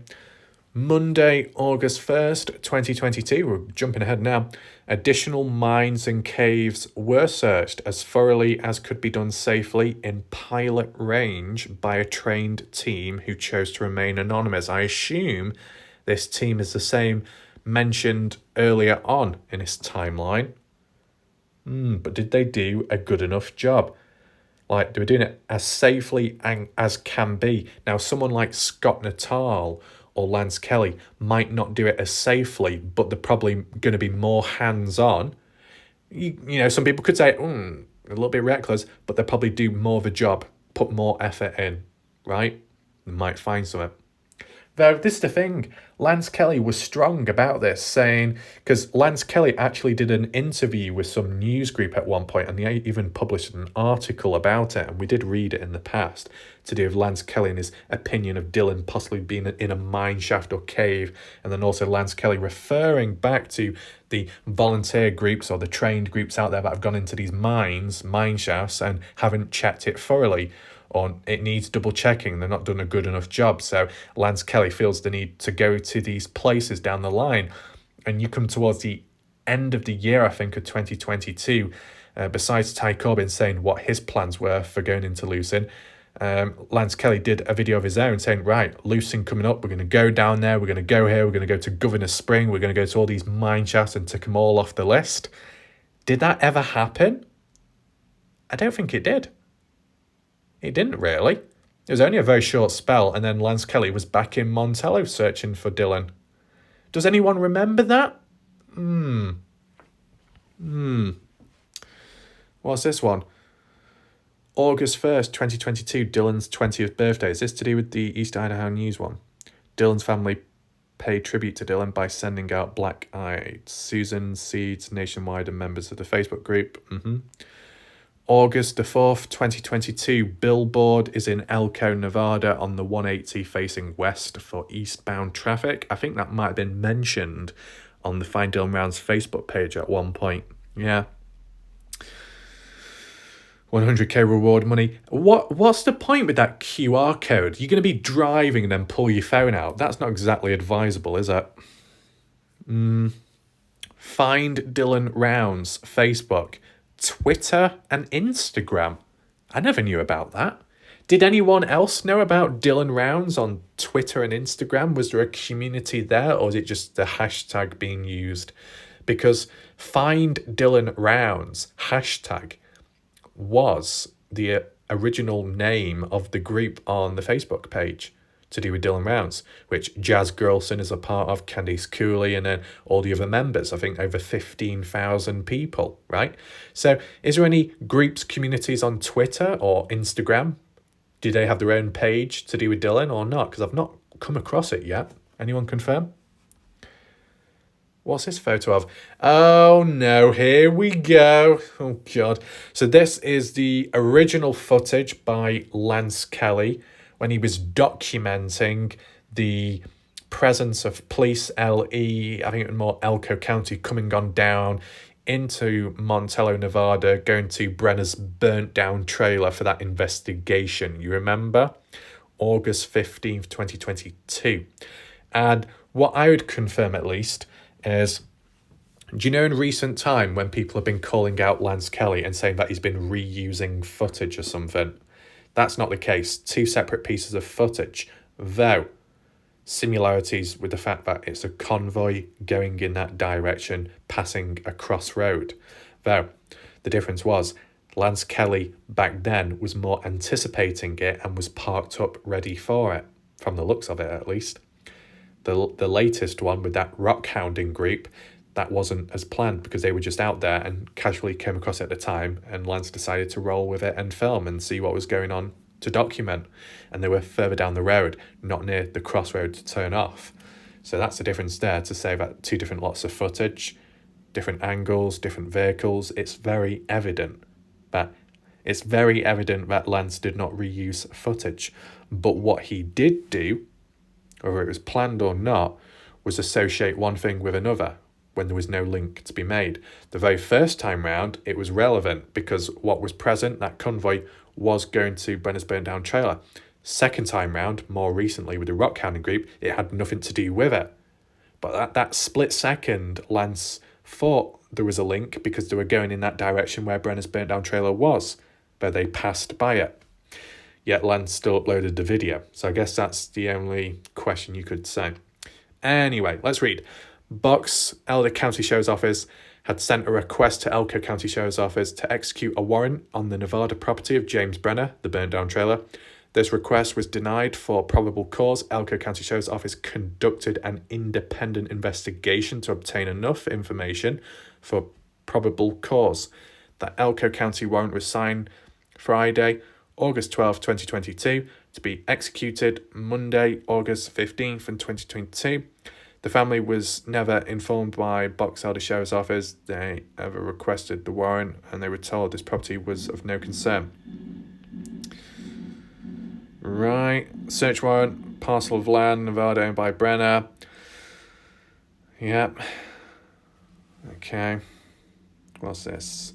Monday, August 1st, 2022, we're jumping ahead now. Additional mines and caves were searched as thoroughly as could be done safely in pilot range by a trained team who chose to remain anonymous. I assume this team is the same mentioned earlier on in this timeline. But did they do a good enough job? Like, they were doing it as safely as can be. Now, someone like Scott Natal or Lance Kelly might not do it as safely, but they're probably going to be more hands-on. You know, some people could say, a little bit reckless, but they'll probably do more of a job, put more effort in, right? They might find something. Though, this is the thing, Lance Kelly was strong about this, saying, because Lance Kelly actually did an interview with some news group at one point, and they even published an article about it, and we did read it in the past, to do with Lance Kelly and his opinion of Dylan possibly being in a mine shaft or cave, and then also Lance Kelly referring back to the volunteer groups or the trained groups out there that have gone into these mine shafts, and haven't checked it thoroughly, or it needs double checking, they're not doing a good enough job. So Lance Kelly feels the need to go to these places down the line. And you come towards the end of the year, I think, of 2022, besides Ty Corbin saying what his plans were for going into Lucin, Lance Kelly did a video of his own saying, right, Lucin coming up, we're going to go down there, we're going to go here, we're going to go to Governor Spring, we're going to go to all these mine shafts and tick them all off the list. Did that ever happen? I don't think it did. It didn't really. It was only a very short spell, and then Lance Kelly was back in Montello searching for Dylan. Does anyone remember that? What's this one? August 1st, 2022, Dylan's 20th birthday. Is this to do with the East Idaho News one? Dylan's family paid tribute to Dylan by sending out black-eyed Susan seeds nationwide and members of the Facebook group. August the 4th, 2022, billboard is in Elko, Nevada on the 180 facing west for eastbound traffic. I think that might have been mentioned on the Find Dylan Rounds Facebook page at one point. Yeah. 100k reward money. What's the point with that QR code? You're going to be driving and then pull your phone out. That's not exactly advisable, is it? Find Dylan Rounds, Facebook, Twitter and Instagram. I never knew about that. Did anyone else know about Dylan Rounds on Twitter and Instagram? Was there a community there, or is it just the hashtag being used? Because Find Dylan Rounds hashtag was the original name of the group on the Facebook page to do with Dylan Rounds, which Jazz Girlson is a part of, Candice Cooley, and then all the other members, I think over 15,000 people, right? So is there any groups, communities on Twitter or Instagram? Do they have their own page to do with Dylan or not? Because I've not come across it yet. Anyone confirm? What's this photo of? Oh no, here we go. Oh God. So this is the original footage by Lance Kelly when he was documenting the presence of police LE, I think it was more Elko County, coming on down into Montello, Nevada, going to Brenner's burnt down trailer for that investigation. You remember? August 15th, 2022. And what I would confirm at least is, do you know in recent time when people have been calling out Lance Kelly and saying that he's been reusing footage or something? That's not the case. Two separate pieces of footage, though similarities with the fact that it's a convoy going in that direction, passing a crossroad. Though the difference was Lance Kelly back then was more anticipating it and was parked up ready for it, from the looks of it at least. The latest one with that rock hounding group, that wasn't as planned because they were just out there and casually came across it at the time, and Lance decided to roll with it and film and see what was going on to document. And they were further down the road, not near the crossroad to turn off. So that's the difference there, to say that two different lots of footage, different angles, different vehicles. It's very evident that Lance did not reuse footage. But what he did do, whether it was planned or not, was associate one thing with another when there was no link to be made. The very first time round, it was relevant because what was present, that convoy, was going to Brenner's burnt down trailer. Second time round, more recently with the rock hounding group, it had nothing to do with it. But at that split second, Lance thought there was a link because they were going in that direction where Brenner's burnt down trailer was, but they passed by it. Yet Lance still uploaded the video. So I guess that's the only question you could say. Anyway, let's read. Bucks, Elder County Sheriff's Office, had sent a request to Elko County Sheriff's Office to execute a warrant on the Nevada property of James Brenner, the burnt down trailer. This request was denied for probable cause. Elko County Sheriff's Office conducted an independent investigation to obtain enough information for probable cause. The Elko County warrant was signed Friday, August 12th, 2022, to be executed Monday, August 15th, 2022. The family was never informed by Box Elder Sheriff's Office. They ever requested the warrant, and they were told this property was of no concern. Right, search warrant, parcel of land, Nevada, owned by Brenner. Yep. Okay. What's this?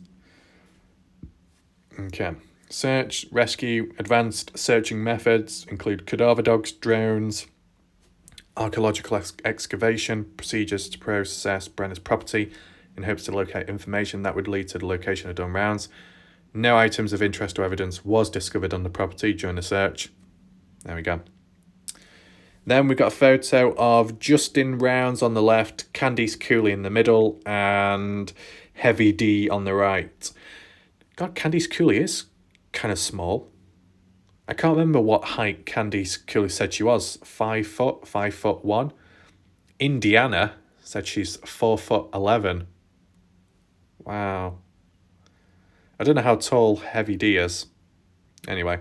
Okay. Search, rescue, advanced searching methods include cadaver dogs, drones, archaeological excavation, procedures to process Brenner's property in hopes to locate information that would lead to the location of done rounds. No items of interest or evidence was discovered on the property during the search. There we go. Then we've got a photo of Justin Rounds on the left, Candice Cooley in the middle, and Heavy D on the right. God, Candice Cooley is kind of small. I can't remember what height Candice Cooley said she was. 5 foot, 5'1". Indiana said she's 4'11". Wow. I don't know how tall Heavy D is. Anyway,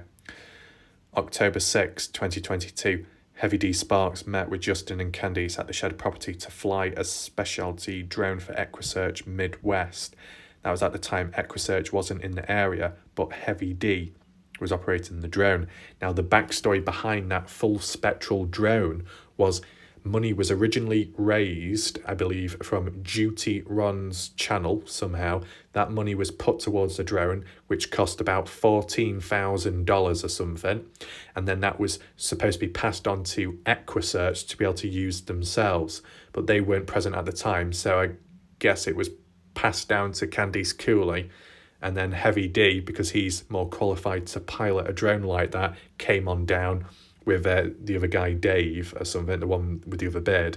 October 6, 2022, Heavy D Sparks met with Justin and Candice at the Shed property to fly a specialty drone for Equisearch Midwest. That was at the time Equisearch wasn't in the area, but Heavy D was operating the drone. Now, the backstory behind that full spectral drone was money was originally raised, I believe, from Duty Ron's channel somehow. That money was put towards the drone, which cost about $14,000 or something. And then that was supposed to be passed on to Equisearch to be able to use themselves. But they weren't present at the time, so I guess it was passed down to Candice Cooley. And then Heavy D, because he's more qualified to pilot a drone like that, came on down with the other guy, Dave, or something, the one with the other beard.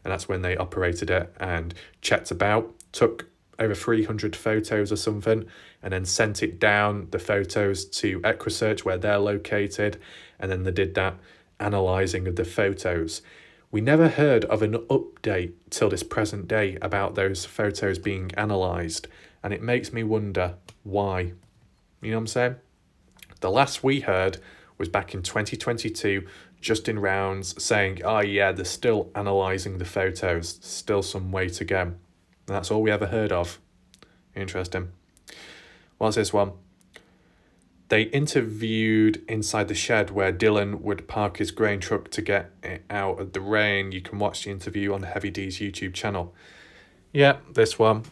And that's when they operated it and checked about, took over 300 photos or something, and then sent it down, the photos, to Equisearch, where they're located. And then they did that analysing of the photos. We never heard of an update till this present day about those photos being analysed. And it makes me wonder why. You know what I'm saying? The last we heard was back in 2022, Justin Rounds saying, oh yeah, they're still analysing the photos, still some way to go. And that's all we ever heard of. Interesting. What's this one? They interviewed inside the shed where Dylan would park his grain truck to get it out of the rain. You can watch the interview on Heavy D's YouTube channel. Yeah, this one.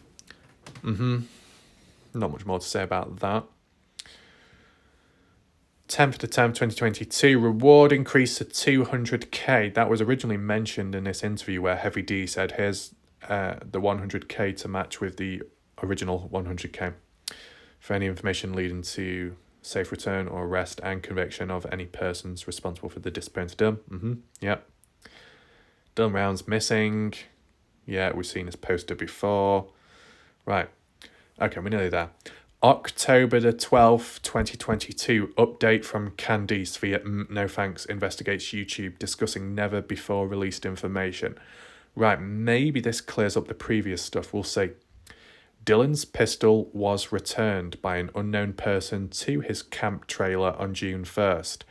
Not much more to say about that. 10th to 10th, 2022, reward increase to 200k. That was originally mentioned in this interview where Heavy D said, here's the 100k to match with the original 100k for any information leading to safe return or arrest and conviction of any persons responsible for the disappearance of Dylan. Yep. Dylan Rounds missing. Yeah, we've seen this poster before. Right. Okay, we're nearly there. October the 12th, 2022, update from Candice via No Thanks Investigates YouTube discussing never before released information. Right, maybe this clears up the previous stuff, we'll see. Dylan's pistol was returned by an unknown person to his camp trailer on June 1st.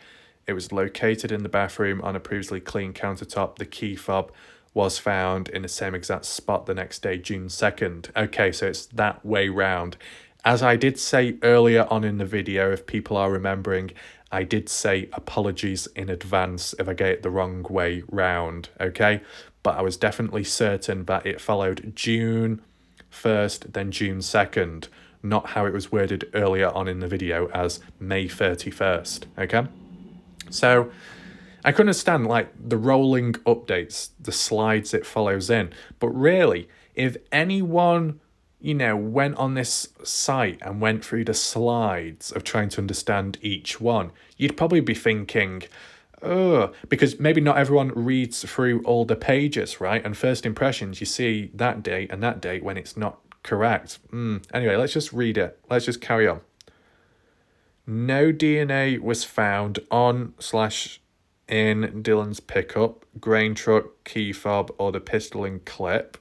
It was located in the bathroom on a previously clean countertop. The key fob was found in the same exact spot the next day, June 2nd. Okay, so it's that way round. As I did say earlier on in the video, if people are remembering, I did say apologies in advance if I get it the wrong way round, okay? But I was definitely certain that it followed June 1st, then June 2nd, not how it was worded earlier on in the video as May 31st, okay? So I can understand like the rolling updates, the slides it follows in, but really, if anyone went on this site and went through the slides of trying to understand each one, you'd probably be thinking, because maybe not everyone reads through all the pages, right? And first impressions, you see that date and that date when it's not correct. Anyway, let's just read it. Let's just carry on. No DNA was found on/in Dylan's pickup, grain truck, key fob, or the pistol and clip.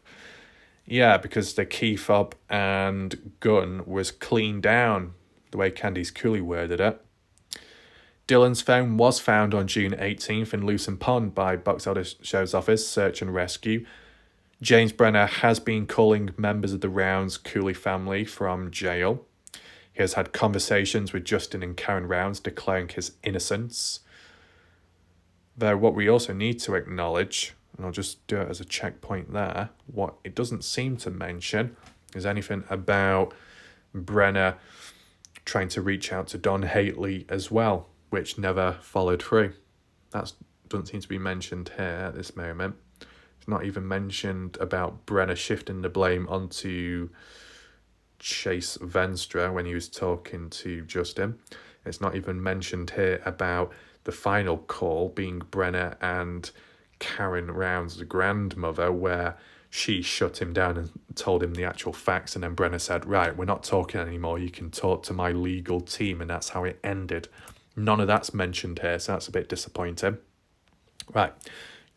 Yeah, because the key fob and gun was cleaned down, the way Candice Cooley worded it. Dylan's phone was found on June 18th in Lucin Pond by Box Elder Sheriff's Office Search and Rescue. James Brenner has been calling members of the Rounds Cooley family from jail. He has had conversations with Justin and Karen Rounds declaring his innocence. Though what we also need to acknowledge, and I'll just do it as a checkpoint there, what it doesn't seem to mention is anything about Brenner trying to reach out to Don Hately as well, which never followed through. That doesn't seem to be mentioned here at this moment. It's not even mentioned about Brenner shifting the blame onto Chase Venstra when he was talking to Justin. It's not even mentioned here about the final call being Brenner and Karen Rounds, the grandmother, where she shut him down and told him the actual facts, and then Brenner said, right, we're not talking anymore, you can talk to my legal team, and that's how it ended. None of that's mentioned here, so that's a bit disappointing. Right.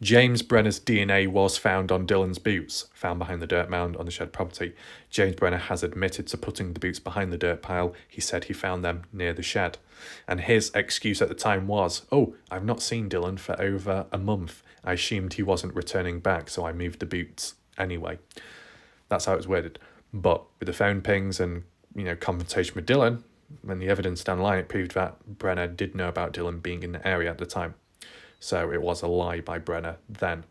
James Brenner's DNA was found on Dylan's boots, found behind the dirt mound on the shed property. James Brenner has admitted to putting the boots behind the dirt pile. He said he found them near the shed. And his excuse at the time was, I've not seen Dylan for over a month. I assumed he wasn't returning back, so I moved the boots anyway. That's how it was worded. But with the phone pings and, confrontation with Dylan, and the evidence down the line, it proved that Brenner did know about Dylan being in the area at the time. So it was a lie by Brenner then.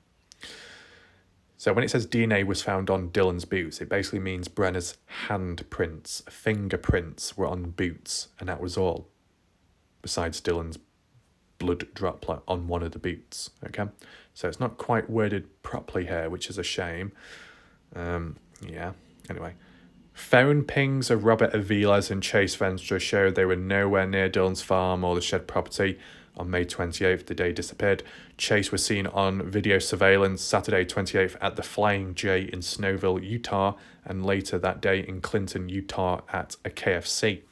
So when it says DNA was found on Dylan's boots, it basically means Brenner's handprints, fingerprints were on boots, and that was all. Besides Dylan's blood droplet on one of the boots, okay? So it's not quite worded properly here, which is a shame. Anyway. Phone pings of Robert Aviles and Chase Venstra showed they were nowhere near Dylan's farm or the shed property. On May 28th, the day disappeared. Chase was seen on video surveillance Saturday 28th at the Flying J in Snowville, Utah, and later that day in Clinton, Utah at a KFC.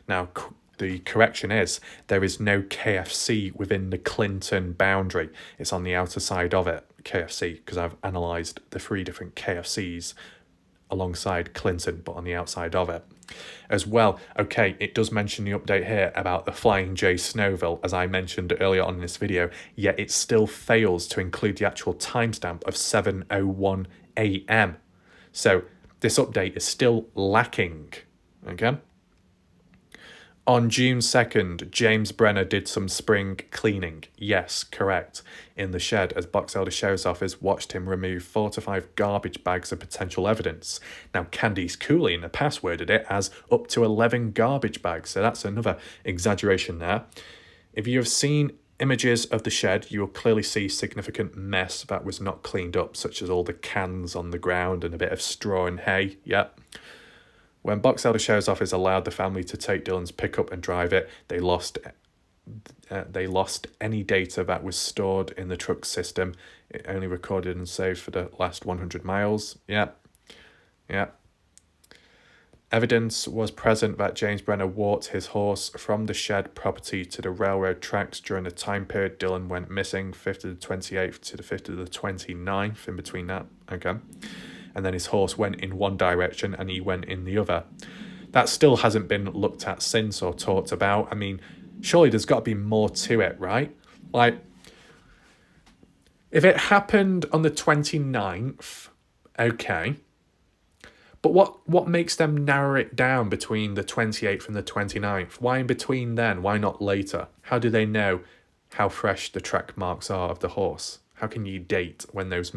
Now, the correction is there is no KFC within the Clinton boundary. It's on the outer side of it, KFC, because I've analysed the 3 different KFCs alongside Clinton, but on the outside of it. As well, okay, it does mention the update here about the Flying J Snowville, as I mentioned earlier on in this video, yet it still fails to include the actual timestamp of 7:01 a.m. So this update is still lacking, okay? On June 2nd, James Brenner did some spring cleaning. Yes, correct. In the shed, as Box Elder Sheriff's Office watched him remove 4 to 5 garbage bags of potential evidence. Now, Candice Cooley in the past worded it as up to 11 garbage bags, so that's another exaggeration there. If you have seen images of the shed, you will clearly see significant mess that was not cleaned up, such as all the cans on the ground and a bit of straw and hay. Yep. When Box Elder Sheriff's Office allowed the family to take Dylan's pickup and drive it, they lost any data that was stored in the truck system. It only recorded and saved for the last 100 miles. Yeah. Evidence was present that James Brenner walked his horse from the shed property to the railroad tracks during the time period Dylan went missing, 5th to the 28th to the 5th to the 29th, in between that, okay? And then his horse went in one direction and he went in the other. That still hasn't been looked at since or talked about. I mean, surely there's got to be more to it, right? Like, if it happened on the 29th, okay. But what makes them narrow it down between the 28th and the 29th? Why in between then? Why not later? How do they know how fresh the track marks are of the horse? How can you date when those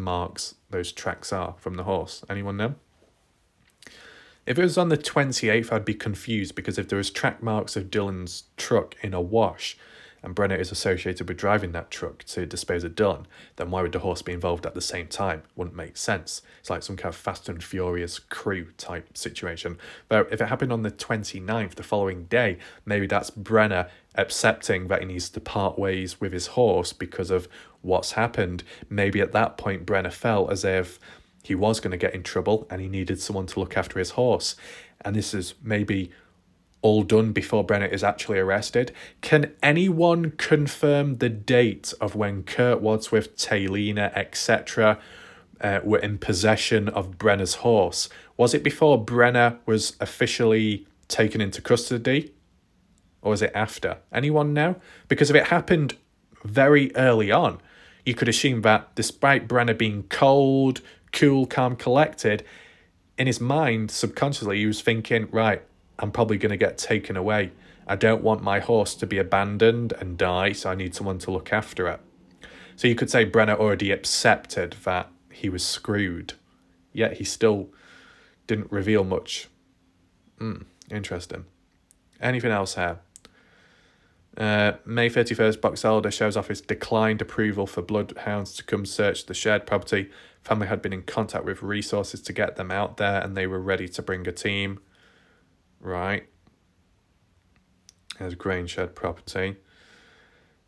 tracks are from the horse? Anyone know? If it was on the 28th, I'd be confused, because if there was track marks of Dylan's truck in a wash and Brenner is associated with driving that truck to dispose of Dylan, then why would the horse be involved at the same time? Wouldn't make sense. It's like some kind of Fast and Furious crew type situation. But if it happened on the 29th, the following day, maybe that's Brenner accepting that he needs to part ways with his horse because of what's happened. Maybe at that point Brenner felt as if he was going to get in trouble and he needed someone to look after his horse. And this is maybe all done before Brenner is actually arrested. Can anyone confirm the date of when Kurt Wadsworth, Taylina, etc. Were in possession of Brenner's horse? Was it before Brenner was officially taken into custody? Or was it after? Anyone know? Because if it happened very early on, you could assume that despite Brenner being cold, cool, calm, collected, in his mind, subconsciously, he was thinking, right, I'm probably going to get taken away. I don't want my horse to be abandoned and die, so I need someone to look after it. So you could say Brenner already accepted that he was screwed, yet he still didn't reveal much. Interesting. Anything else here? May 31st, Box Elder shows off his declined approval for bloodhounds to come search the shared property. Family had been in contact with resources to get them out there, and they were ready to bring a team. Right. There's grain shed property.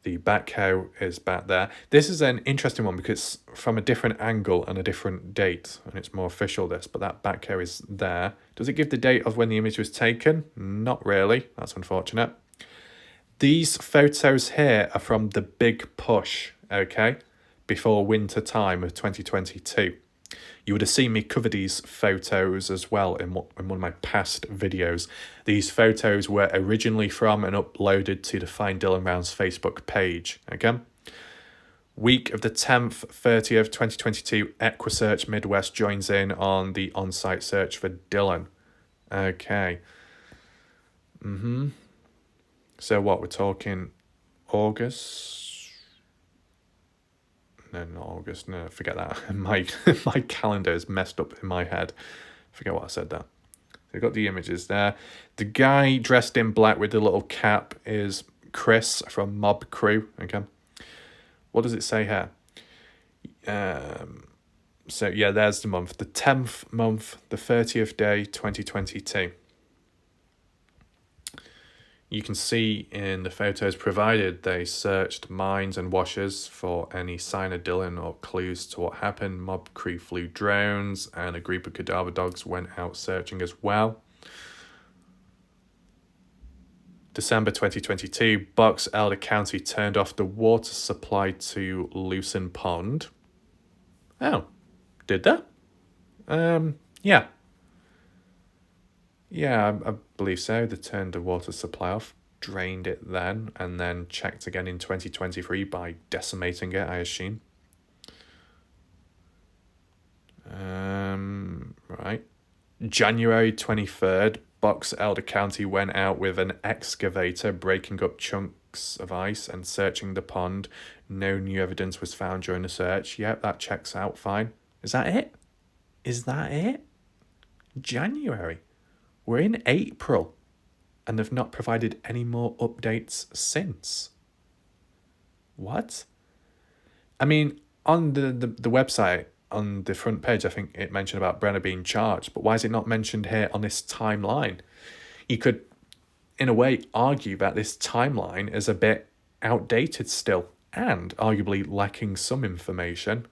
The backhoe is back there. This is an interesting one because from a different angle and a different date, and it's more official this, but that backhoe is there. Does it give the date of when the image was taken? Not really. That's unfortunate. These photos here are from the big push, okay, before winter time of 2022. You would have seen me cover these photos as well in one of my past videos. These photos were originally from and uploaded to the Find Dylan Rounds Facebook page, okay? Week of the 10th, 30th, 2022, Equisearch Midwest joins in on the on-site search for Dylan. Okay. So what, we're talking August? No, not August. No, forget that. My calendar is messed up in my head. Forget what I said there. So we've got the images there. The guy dressed in black with the little cap is Chris from Mob Crew. Okay. What does it say here? So yeah, there's the month. The 10th month, the 30th day, 2022. You can see in the photos provided, they searched mines and washes for any sign of Dylan or clues to what happened. Mob Crew flew drones and a group of cadaver dogs went out searching as well. December 2022, Box Elder County turned off the water supply to Lucin Pond. Oh, did that? Yeah. Yeah, I believe so. They turned the water supply off, drained it then, and then checked again in 2023 by decimating it, I assume. Right. January 23rd, Box Elder County went out with an excavator, breaking up chunks of ice and searching the pond. No new evidence was found during the search. Yep, that checks out fine. Is that it? Is that it? January. We're in April, and they've not provided any more updates since. What? I mean, on the website, on the front page, I think it mentioned about Brenner being charged, but why is it not mentioned here on this timeline? You could, in a way, argue that this timeline is a bit outdated still, and arguably lacking some information.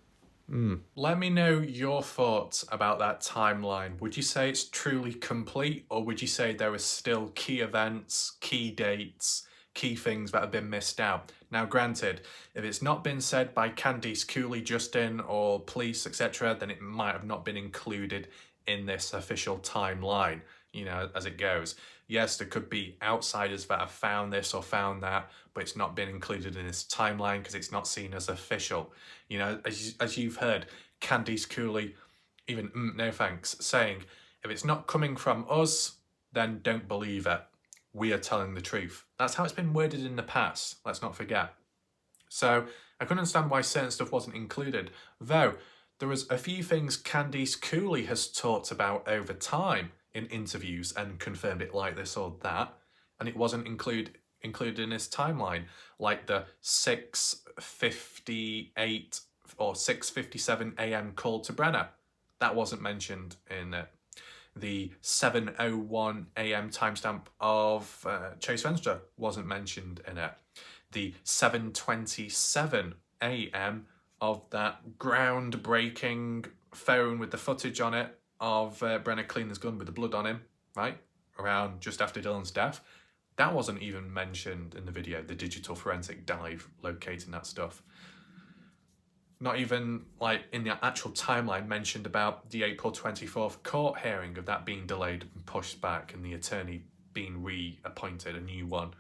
Let me know your thoughts about that timeline. Would you say it's truly complete, or would you say there are still key events, key dates, key things that have been missed out? Now, granted, if it's not been said by Candice Cooley, Justin, or police, etc., then it might have not been included in this official timeline, you know, as it goes. Yes, there could be outsiders that have found this or found that, but it's not been included in this timeline because it's not seen as official. You know, as you've heard, Candice Cooley, even no thanks, saying, if it's not coming from us, then don't believe it. We are telling the truth. That's how it's been worded in the past, let's not forget. So I couldn't understand why certain stuff wasn't included, though there was a few things Candice Cooley has talked about over time in interviews and confirmed it like this or that, and it wasn't included in this timeline, like the 6:58 or 6:57 a.m. call to Brenner. That wasn't mentioned in it. The 7:01 a.m. timestamp of Chase Venstra wasn't mentioned in it. The 7:27 a.m. of that groundbreaking phone with the footage on it of Brenner cleaning his gun with the blood on him, right? around just after Dylan's death, that wasn't even mentioned in the video, the digital forensic dive locating that stuff. Not even like in the actual timeline mentioned about the April 24th court hearing of that being delayed and pushed back and the attorney being reappointed, a new one.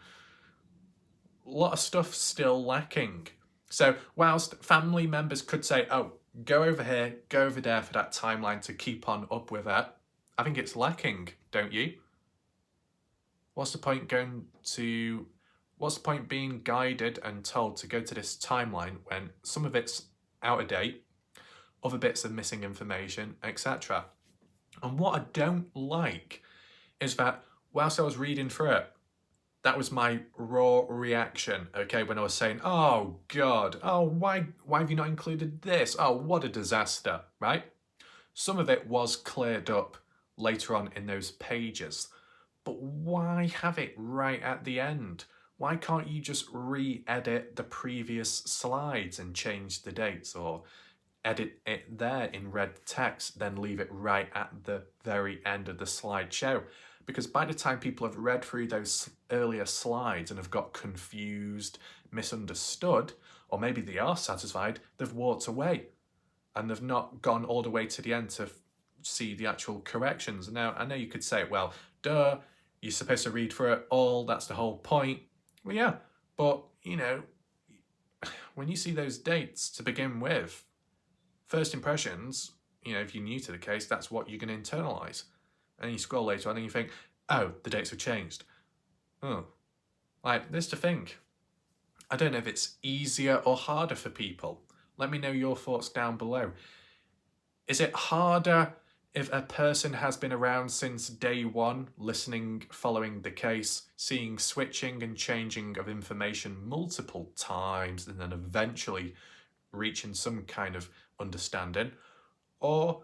A lot of stuff still lacking. So whilst family members could say, oh, go over here, go over there for that timeline to keep on up with it, I think it's lacking, don't you? What's the point being guided and told to go to this timeline when some of it's out of date, other bits are missing information, etc. And what I don't like is that whilst I was reading through it, that was my raw reaction, okay, when I was saying, oh God, oh, why have you not included this? Oh, what a disaster, right? Some of it was cleared up later on in those pages, but why have it right at the end? Why can't you just re-edit the previous slides and change the dates, or edit it there in red text, then leave it right at the very end of the slideshow? Because by the time people have read through those earlier slides and have got confused, misunderstood, or maybe they are satisfied, they've walked away and they've not gone all the way to the end to see the actual corrections. Now, I know you could say, well, duh, you're supposed to read through it all, that's the whole point. Well, yeah, but, you know, when you see those dates to begin with, first impressions, you know, if you're new to the case, that's what you're going to internalise. And you scroll later on and you think, oh, the dates have changed. Oh, like, there's to think. I don't know if it's easier or harder for people. Let me know your thoughts down below. Is it harder if a person has been around since day one, listening, following the case, seeing switching and changing of information multiple times, and then eventually reaching some kind of understanding? Or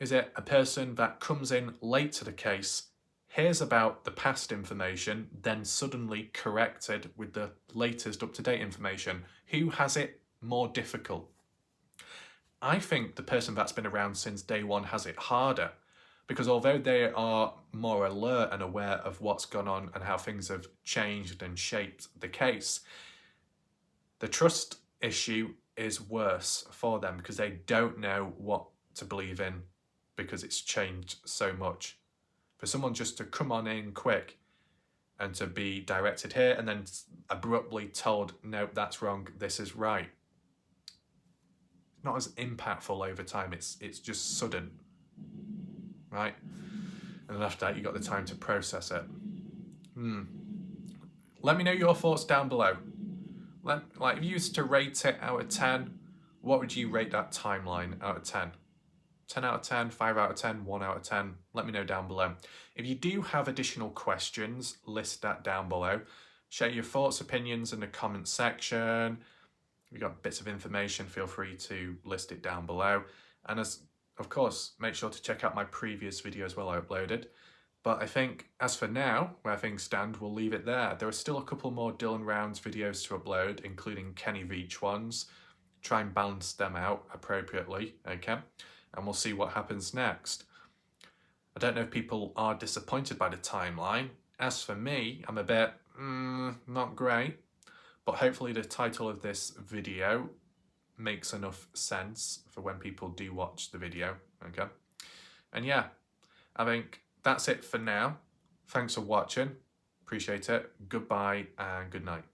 is it a person that comes in late to the case, hears about the past information, then suddenly corrected with the latest up-to-date information? Who has it more difficult? I think the person that's been around since day one has it harder, because although they are more alert and aware of what's gone on and how things have changed and shaped the case, the trust issue is worse for them because they don't know what to believe in because it's changed so much. For someone just to come on in quick and to be directed here and then abruptly told, no, that's wrong, this is right, not as impactful over time. It's just sudden, right? And then after that, you got the time to process it. Let me know your thoughts down below. Like, if you used to rate it out of 10, what would you rate that timeline out of 10? 10 out of 10, 5 out of 10, 1 out of 10? Let me know down below. If you do have additional questions, list that down below. Share your thoughts, opinions in the comment section. If you've got bits of information, feel free to list it down below. And of course, make sure to check out my previous video as well I uploaded. But I think, as for now, where things stand, we'll leave it there. There are still a couple more Dylan Rounds videos to upload, including Kenny Veach ones. Try and balance them out appropriately, okay? And we'll see what happens next. I don't know if people are disappointed by the timeline. As for me, I'm a bit, not great. But hopefully the title of this video makes enough sense for when people do watch the video, okay? And yeah, I think that's it for now. Thanks for watching. Appreciate it. Goodbye and good night.